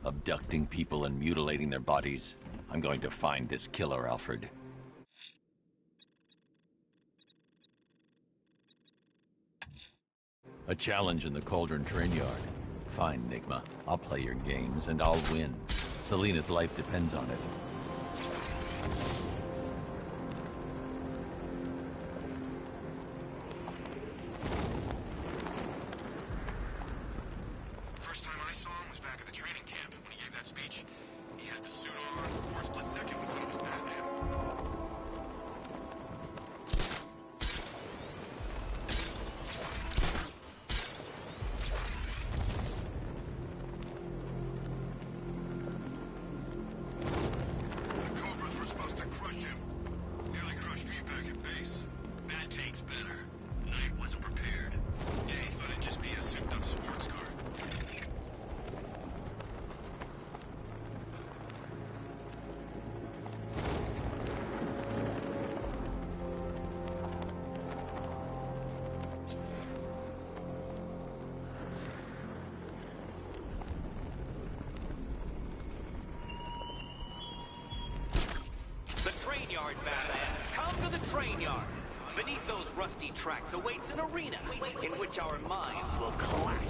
Abducting people and mutilating their bodies. I'm going to find this killer, Alfred. A challenge in the Cauldron train yard. Fine, Nigma. I'll play your games, and I'll win. Selena's life depends on it. First time I saw him was back at the training camp when he gave that speech. He had the suit on. For a split second, we thought it was Batman. The Cobras were supposed to crush him. Nearly crushed me back at base. That takes better. Knight wasn't prepared. Yeah, he thought it'd just be a souped-up sports car. The train yard, Batman. Come to the train yard. Beneath those rusty tracks awaits an arena in which our minds will clash.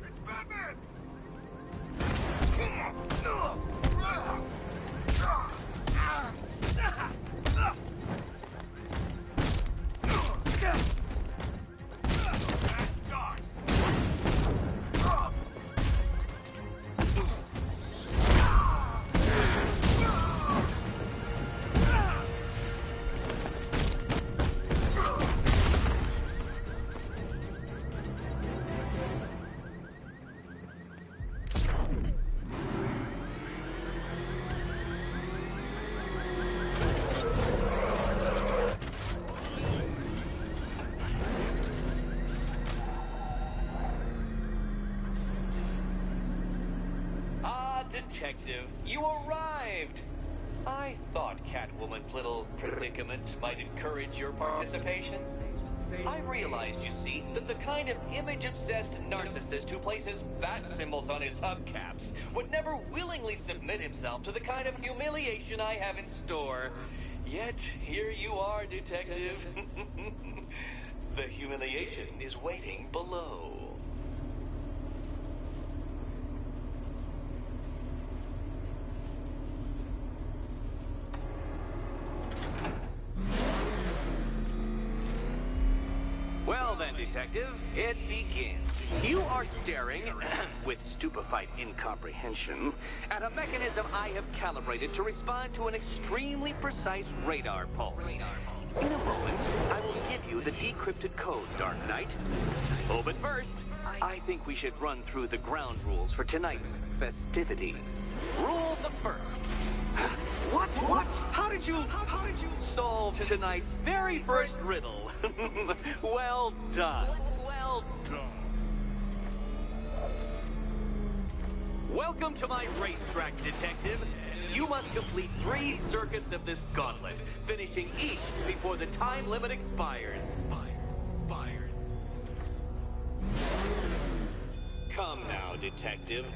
It's Batman! Detective, you arrived! I thought Catwoman's little predicament might encourage your participation. I realized, you see, that the kind of image-obsessed narcissist who places bat symbols on his hubcaps would never willingly submit himself to the kind of humiliation I have in store. Yet, here you are, Detective. The humiliation is waiting below. Well then, Detective, it begins. You are staring, with stupefied incomprehension, at a mechanism I have calibrated to respond to an extremely precise radar pulse. In a moment, I will give you the decrypted code, Dark Knight. Oh, but first, I think we should run through the ground rules for tonight's festivities. Rule the first. What? How did you solve tonight's very first riddle? Well done. Well done. Welcome to my racetrack, Detective. You must complete 3 circuits of this gauntlet, finishing each before the time limit expires. Come now, Detective.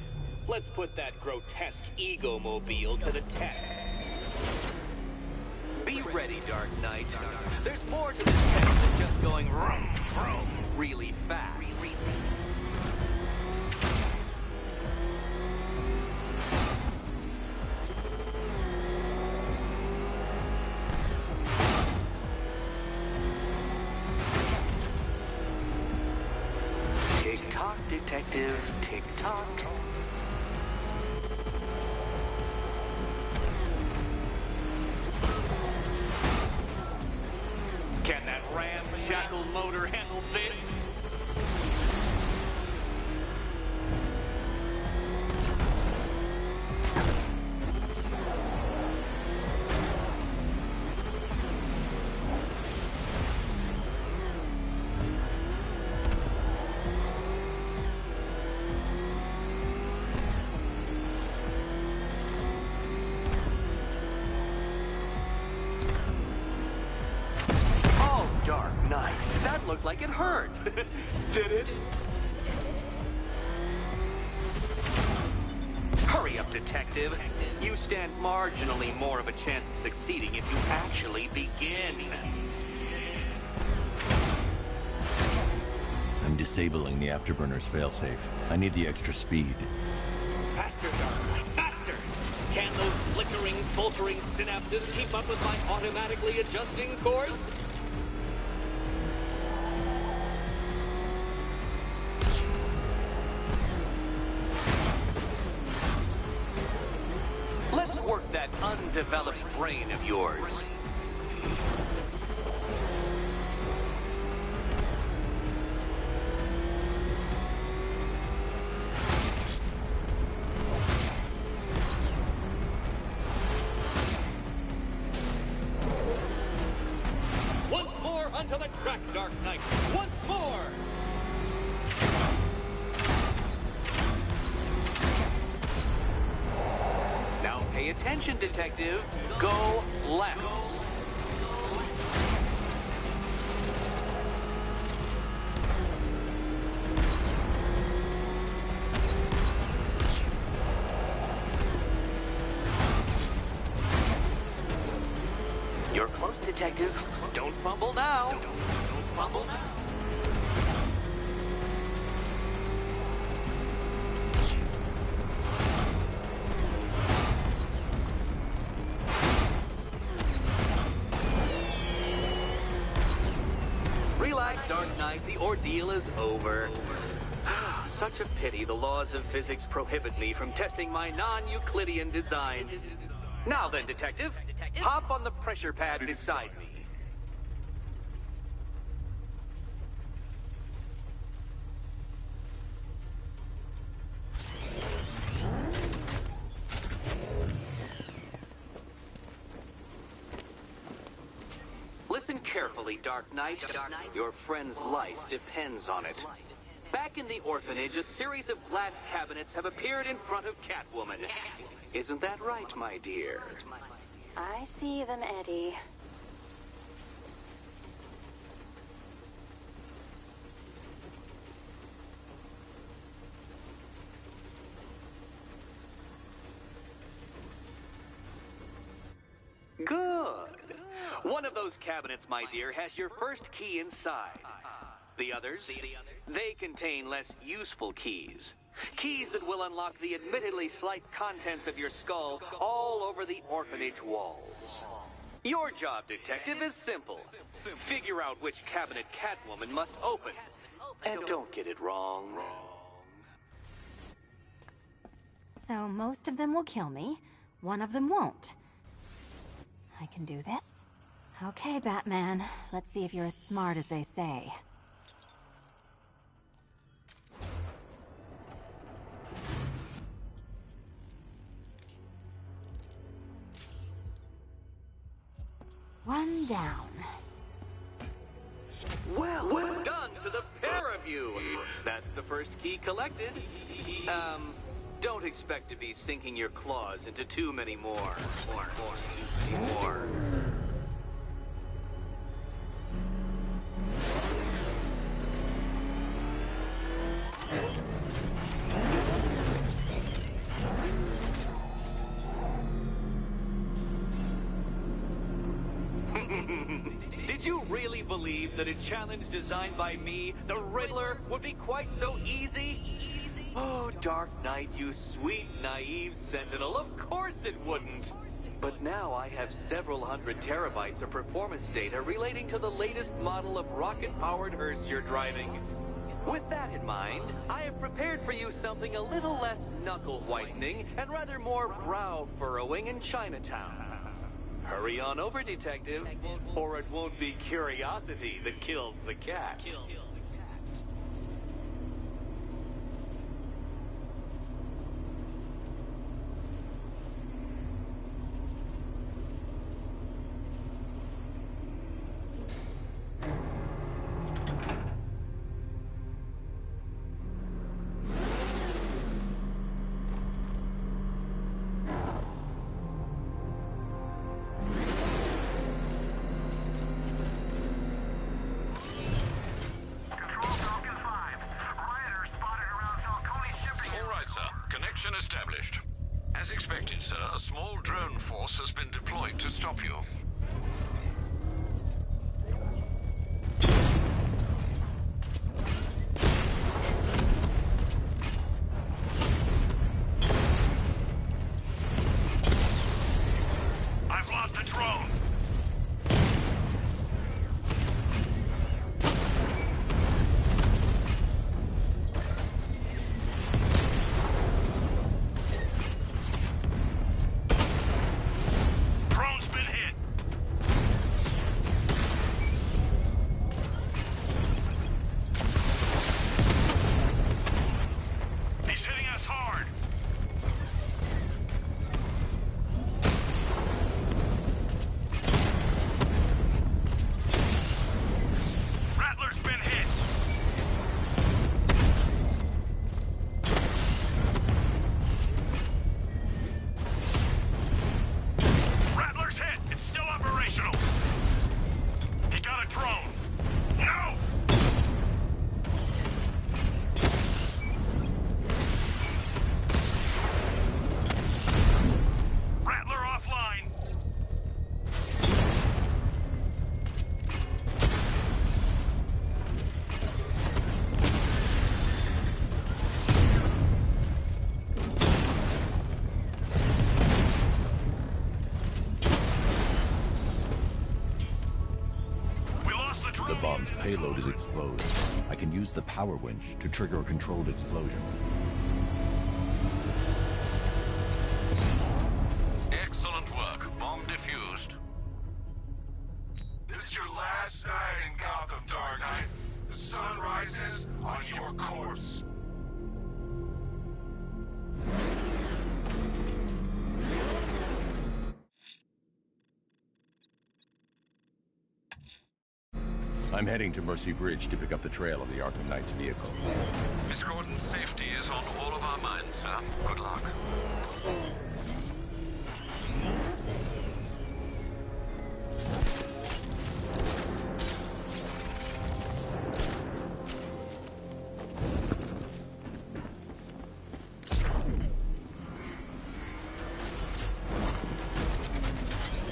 Let's put that grotesque ego-mobile to the test. Be ready, Dark Knight. There's more to this test than just going vroom, vroom really fast. Tick-tock, Detective, tick-tock. Can that ramshackle motor handle this? hurt, did it? Hurry up, detective. You stand marginally more of a chance of succeeding if you actually begin. I'm disabling the afterburner's failsafe. I need the extra speed. Faster, Dark Knight, faster! Can those flickering, faltering synapses keep up with my automatically adjusting course? Let's work that undeveloped brain of yours. Once more onto the track, Dark Knight. Once more! Now pay attention, detective. Go left. You're close, detective. Don't fumble now. Don't fumble now. Relax, Dark Knight. The ordeal is over. Such a pity the laws of physics prohibit me from testing my non-Euclidean designs. Now then, detective, hop on the pressure pad beside me. Listen carefully, Dark Knight. Your friend's life depends on it. Back in the orphanage, a series of glass cabinets have appeared in front of Catwoman. Isn't that right, my dear? I see them, Eddie. Good. One of those cabinets, my dear, has your first key inside. The others, they contain less useful keys. Keys that will unlock the admittedly slight contents of your skull all over the orphanage walls. Your job, detective, is simple. Figure out which cabinet Catwoman must open. And don't get it wrong. So most of them will kill me. One of them won't. I can do this? Okay, Batman. Let's see if you're as smart as they say. One down. Well done to the pair of you. That's the first key collected. Don't expect to be sinking your claws into too many more. More. Did you really believe that a challenge designed by me, the Riddler, would be quite so easy? Oh, Dark Knight, you sweet, naive sentinel, of course it wouldn't. But now I have several hundred terabytes of performance data relating to the latest model of rocket-powered hearse you're driving. With that in mind, I have prepared for you something a little less knuckle-whitening and rather more brow-furrowing in Chinatown. Hurry on over, detective, or it won't be curiosity that kills the cat. established. As expected, sir, a small drone force has been deployed to stop you. I've lost the drone! Drone's been hit! He's hitting us hard! Rattler's been hit! Rattler's hit! It's still operational! He got a drone! No! Rattler offline! We lost the drone! The bomb's payload is exposed. I can use the power winch to trigger a controlled explosion. Excellent work. Bomb defused. This is your last night in Gotham, Dark Knight. The sun rises on your corpse. I'm heading to Mercy Bridge to pick up the trail of the Arkham Knight's vehicle. Miss Gordon's safety is on all of our minds, sir. Good luck.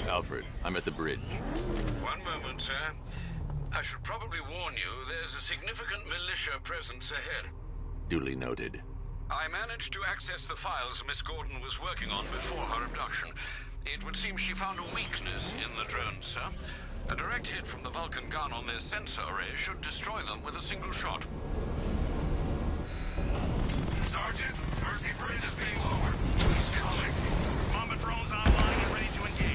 Alfred, I'm at the bridge. One moment, sir. I should probably warn you, there's a significant militia presence ahead. Duly noted. I managed to access the files Miss Gordon was working on before her abduction. It would seem she found a weakness in the drones, sir. A direct hit from the Vulcan gun on their sensor array should destroy them with a single shot. Sergeant, Mercy Bridge is being lowered. He's coming. Bomber drones online and ready to engage.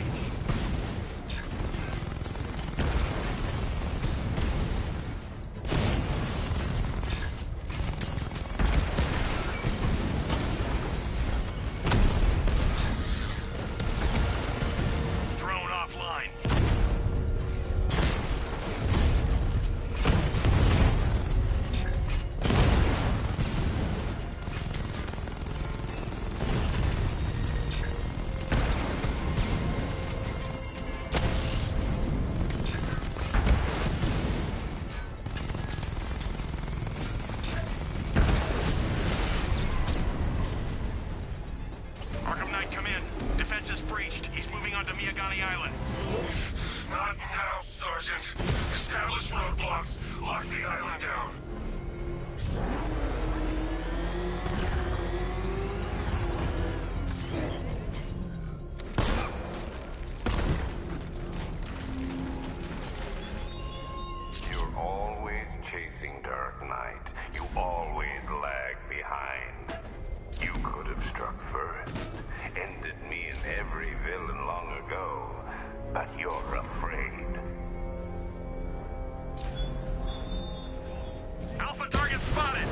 Drone offline. Arkham Knight, come in. Defense is breached. He's moving onto Miyagani Island. Not now, Sergeant. Establish roadblocks. Lock the island down. You're always chasing Dark Knight. You always lag behind. You could have struck first, ended me and every villain long ago, but you're afraid. Alpha target spotted.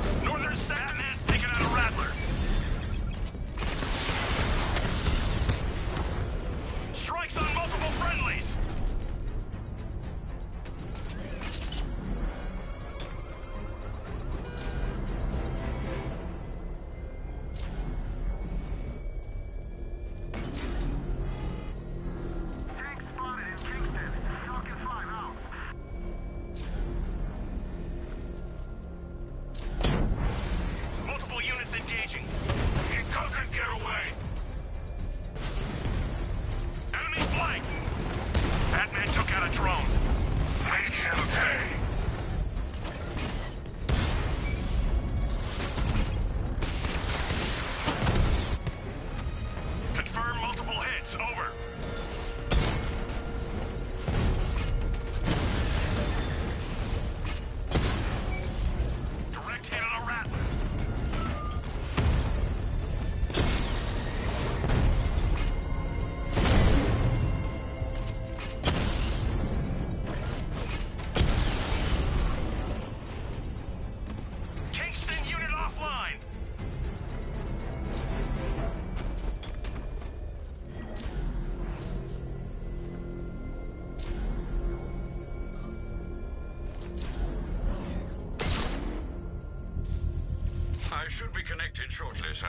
be connected shortly, sir.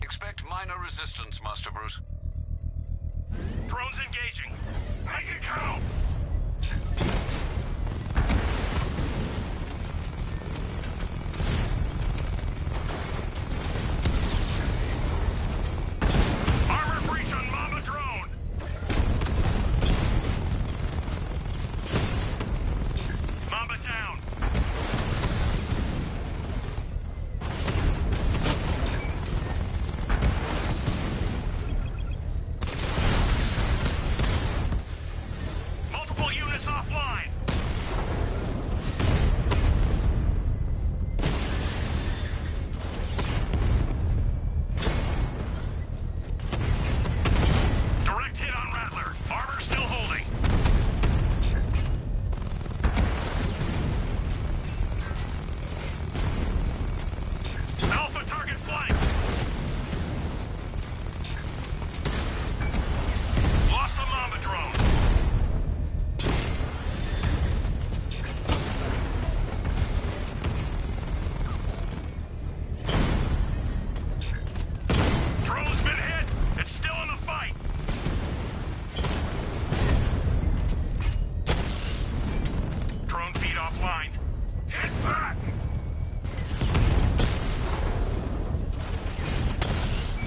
Expect minor resistance, Master Bruce. Drones engaging. Make it count! Armor breach on Mama drone! Mama down! Multiple units offline! Direct hit on Rattler. Armor still holding. Alpha target flanked. Lost the Mamba drone. Drone's been hit. It's still in the fight. Drone feed offline. Hit back.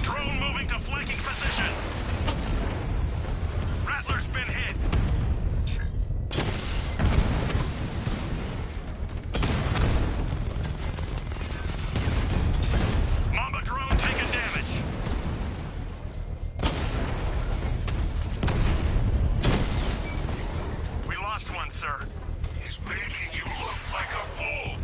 Drone moving to flanking position. Rattler's been hit. Mamba drone taking damage. We lost one, sir. He's making you look like a fool!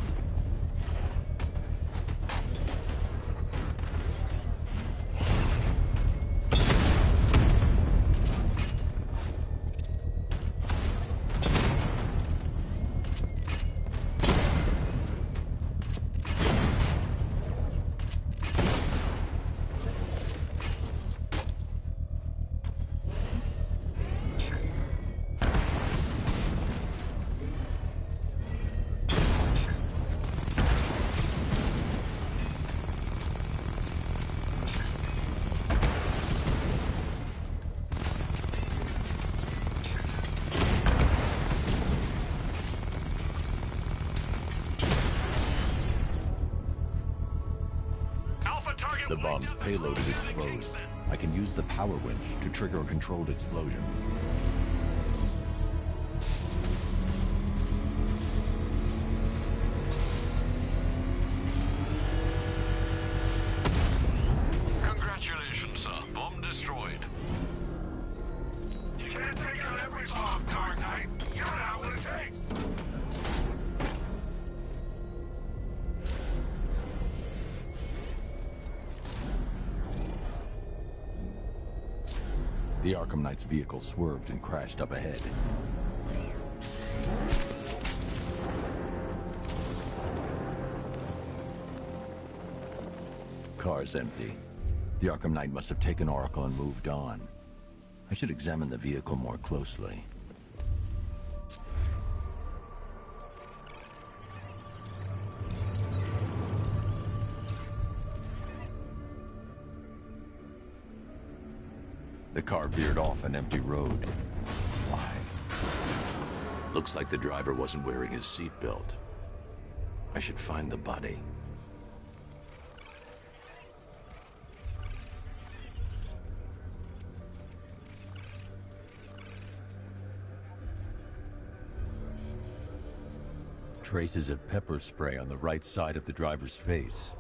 Alpha target The bomb's payload is exposed. I can use the power winch to trigger a controlled explosion. Congratulations, sir. Bomb destroyed. You can't take out every bomb, Dark Knight. You don't know what it takes. The Arkham Knight's vehicle swerved and crashed up ahead. Car's empty. The Arkham Knight must have taken Oracle and moved on. I should examine the vehicle more closely. The car veered off an empty road. Why? Looks like the driver wasn't wearing his seatbelt. I should find the body. Traces of pepper spray on the right side of the driver's face.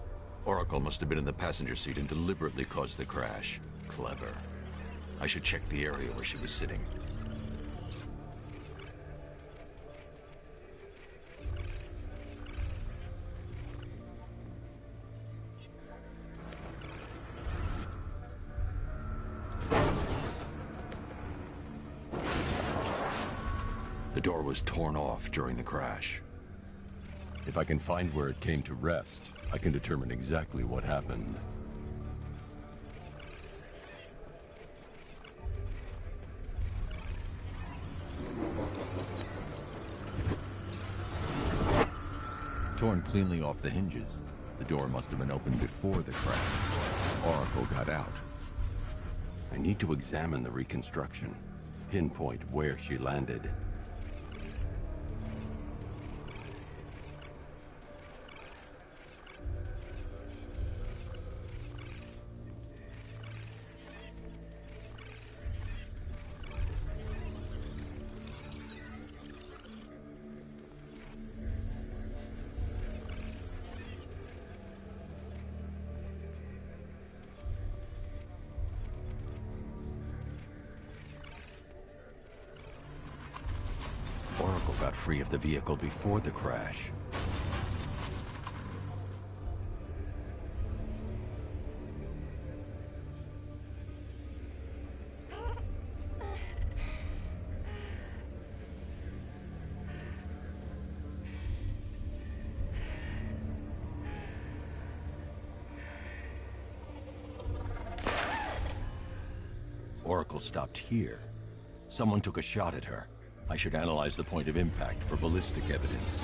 Oracle must have been in the passenger seat and deliberately caused the crash. Clever. I should check the area where she was sitting. The door was torn off during the crash. If I can find where it came to rest, I can determine exactly what happened. Torn cleanly off the hinges. The door must have been opened before the crash. Oracle got out. I need to examine the reconstruction. Pinpoint where she landed. Oracle got free of the vehicle before the crash. Oracle stopped here. Someone took a shot at her. I should analyze the point of impact for ballistic evidence.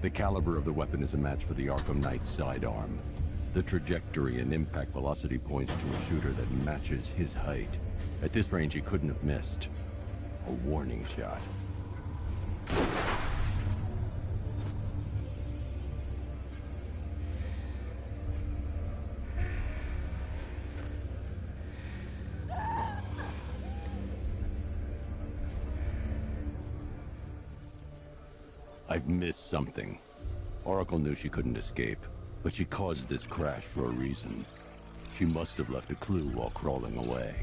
The caliber of the weapon is a match for the Arkham Knight's sidearm. The trajectory and impact velocity points to a shooter that matches his height. At this range, he couldn't have missed. A warning shot. I've missed something. Oracle knew she couldn't escape, but she caused this crash for a reason. She must have left a clue while crawling away.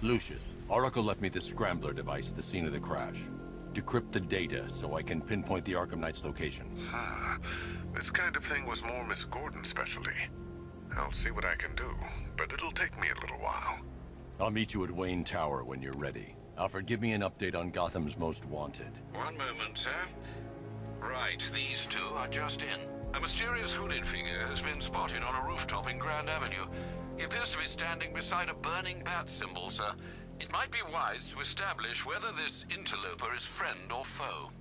Lucius, Oracle left me the Scrambler device at the scene of the crash. Decrypt the data so I can pinpoint the Arkham Knight's location. This kind of thing was more Miss Gordon's specialty. I'll see what I can do, but it'll take me a little while. I'll meet you at Wayne Tower when you're ready. Alfred, give me an update on Gotham's Most Wanted. One moment, sir. Right, these two are just in. A mysterious hooded figure has been spotted on a rooftop in Grand Avenue. He appears to be standing beside a burning bat symbol, sir. It might be wise to establish whether this interloper is friend or foe.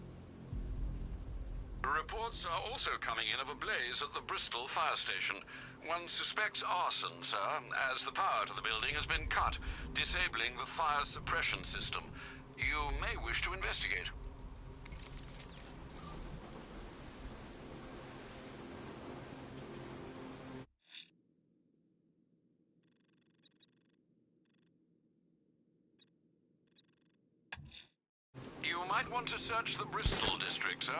Reports are also coming in of a blaze at the Bristol fire station. One suspects arson, sir, as the power to the building has been cut, disabling the fire suppression system. You may wish to investigate. You might want to search the Bristol district, sir.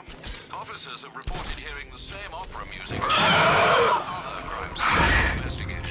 Officers have reported hearing the same opera music as other crimes investigated.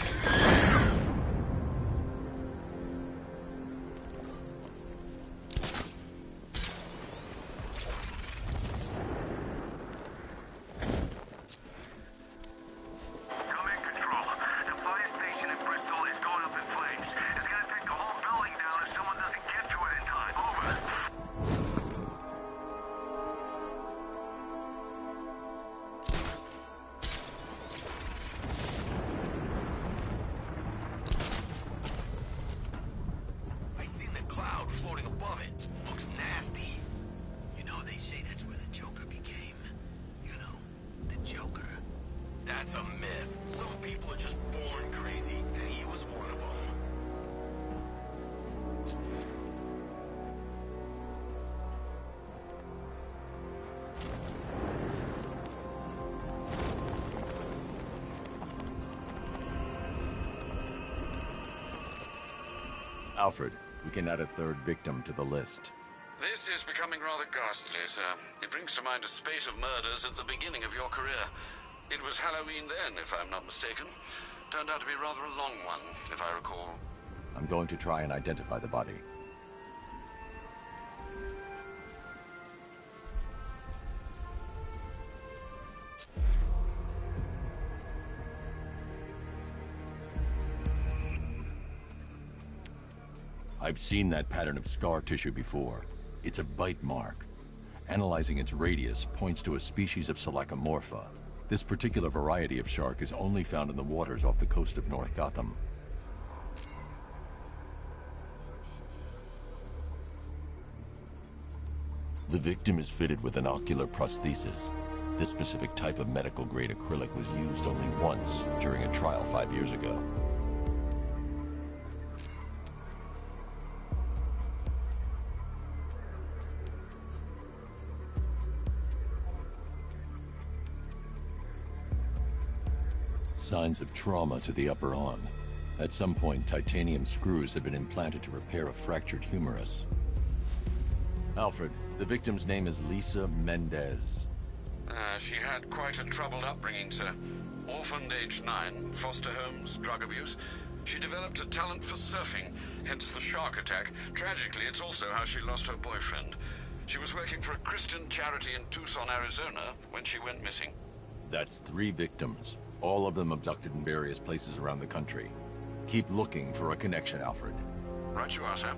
That's a myth. Some people are just born crazy, and he was one of them. Alfred, we can add a third victim to the list. This is becoming rather ghastly, sir. It brings to mind a spate of murders at the beginning of your career. It was Halloween then, if I'm not mistaken. turned out to be rather a long one, if I recall. I'm going to try and identify the body. I've seen that pattern of scar tissue before. It's a bite mark. Analyzing its radius points to a species of Selachomorpha. This particular variety of shark is only found in the waters off the coast of North Gotham. The victim is fitted with an ocular prosthesis. This specific type of medical-grade acrylic was used only once during a trial 5 years ago. Signs of trauma to the upper arm. At some point, titanium screws have been implanted to repair a fractured humerus. Alfred, the victim's name is Lisa Mendez. She had quite a troubled upbringing, sir. Orphaned age 9, foster homes, drug abuse. She developed a talent for surfing, hence the shark attack. Tragically, it's also how she lost her boyfriend. She was working for a Christian charity in Tucson, Arizona, when she went missing. That's 3 victims, all of them abducted in various places around the country. Keep looking for a connection, Alfred. Right you are, sir.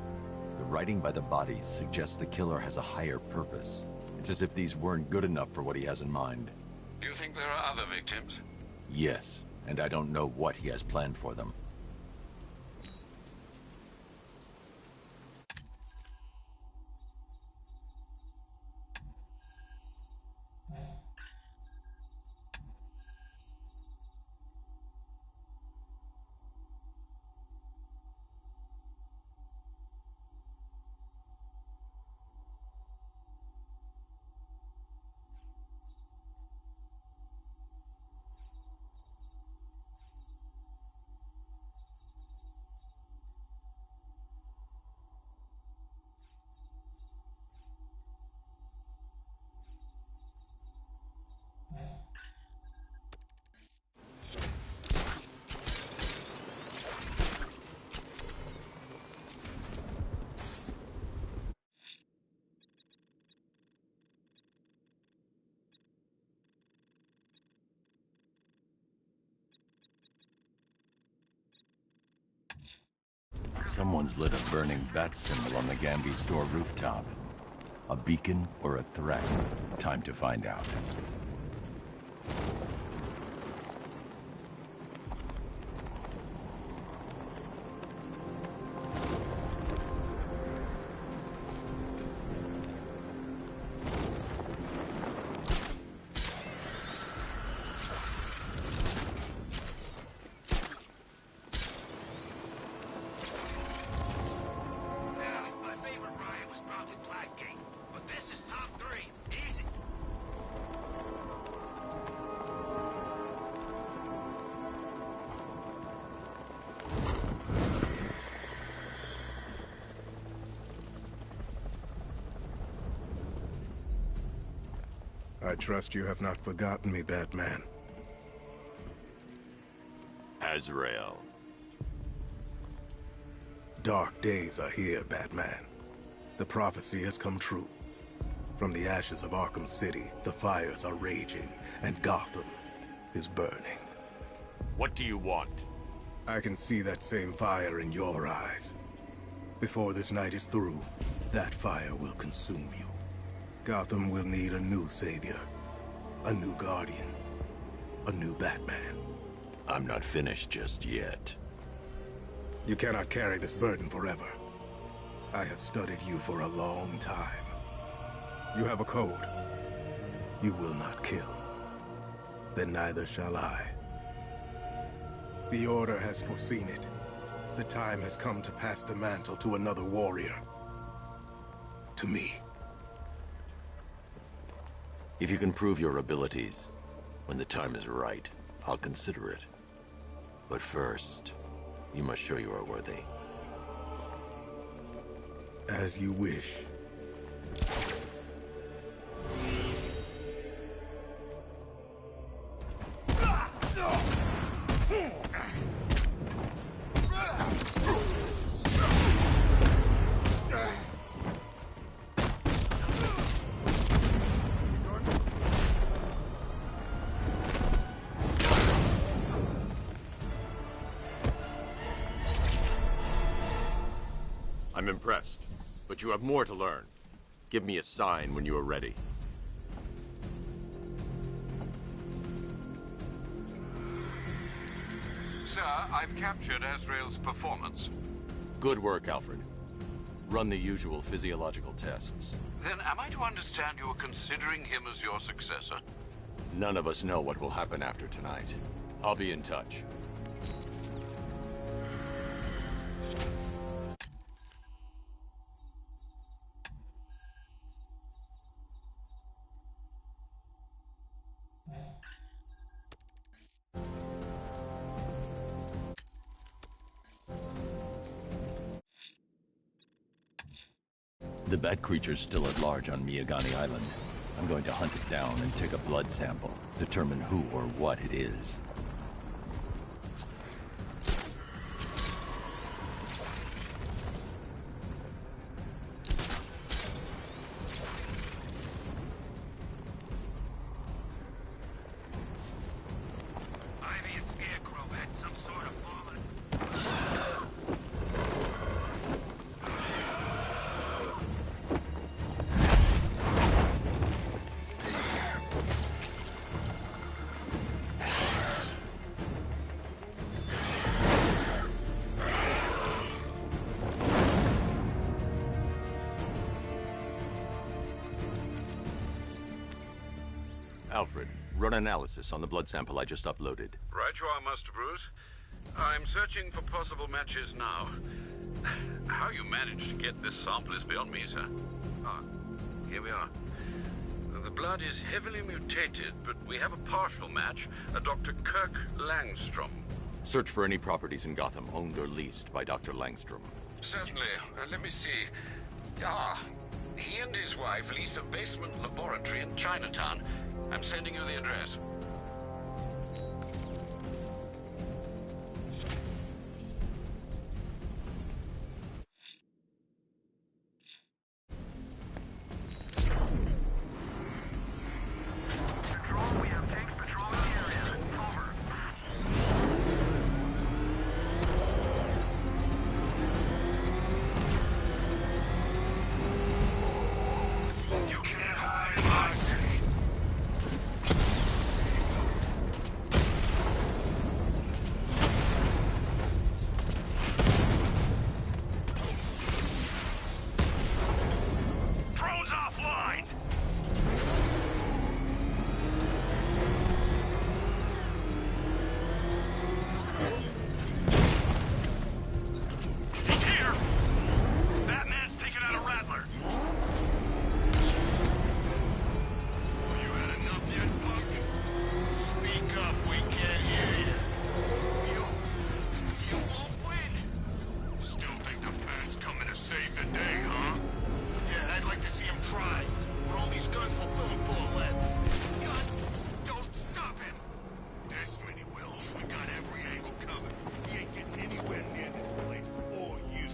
The writing by the bodies suggests the killer has a higher purpose. It's as if these weren't good enough for what he has in mind. Do you think there are other victims? Yes, and I don't know what he has planned for them. Someone's lit a burning bat symbol on the Gamby store rooftop. A beacon or a threat? Time to find out. I trust you have not forgotten me, Batman. Azrael. Dark days are here, Batman. The prophecy has come true. From the ashes of Arkham City, the fires are raging, and Gotham is burning. What do you want? I can see that same fire in your eyes. Before this night is through, that fire will consume you. Gotham will need a new savior, a new guardian, a new Batman. I'm not finished just yet. You cannot carry this burden forever. I have studied you for a long time. You have a code. You will not kill. Then neither shall I. The Order has foreseen it. The time has come to pass the mantle to another warrior. To me. If you can prove your abilities, when the time is right, I'll consider it. But first, you must show you are worthy. As you wish. I'm impressed, but you have more to learn. Give me a sign when you are ready. Sir, I've captured Azrael's performance. Good work, Alfred. Run the usual physiological tests. Then am I to understand you're considering him as your successor? None of us know what will happen after tonight. I'll be in touch. The bat creature's still at large on Miyagani Island. I'm going to hunt it down and take a blood sample, determine who or what it is. Ivy and Scarecrow had some sort of fallen. Alfred, run analysis on the blood sample I just uploaded. Right you are, Master Bruce. I'm searching for possible matches now. How you managed to get this sample is beyond me, sir. Ah, here we are. The blood is heavily mutated, but we have a partial match, a Dr. Kirk Langstrom. Search for any properties in Gotham owned or leased by Dr. Langstrom. Certainly. Let me see. Ah, he and his wife lease a basement laboratory in Chinatown. I'm sending you the address. You can't hide in my city. Drone's offline! He's here! Batman's taken out a Rattler. You had enough yet, punk? Speak up, we can't hear you. You won't win. Still think the Bat's coming to save the day, huh? Yeah, I'd like to see him try. But all these guns will fill him full of lead. Guns don't stop him. Desmond, he will. We got every angle covered. He ain't getting anywhere near this place or you.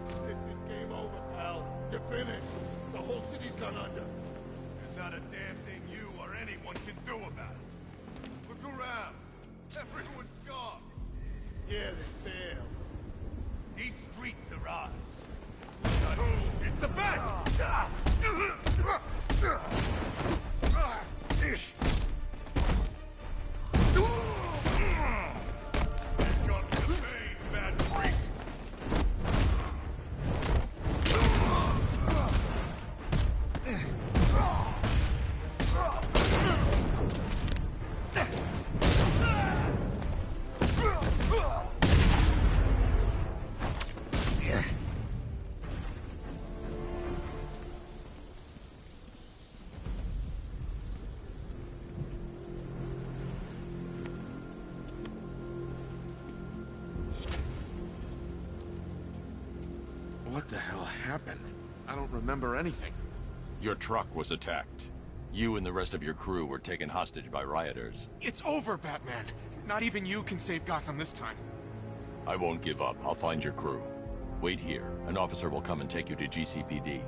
This is game over, pal. You're finished. The whole city's gone under. There's not a damn thing you or anyone can do about it. Look around. Everyone's gone. Yeah, they failed. These streets are ours. Not who is the Bat! Ish. Let's go to the pain, Bat freak. What the hell happened? I don't remember anything. Your truck was attacked. You and the rest of your crew were taken hostage by rioters. It's over, Batman. Not even you can save Gotham this time. I won't give up. I'll find your crew. Wait here. An officer will come and take you to GCPD.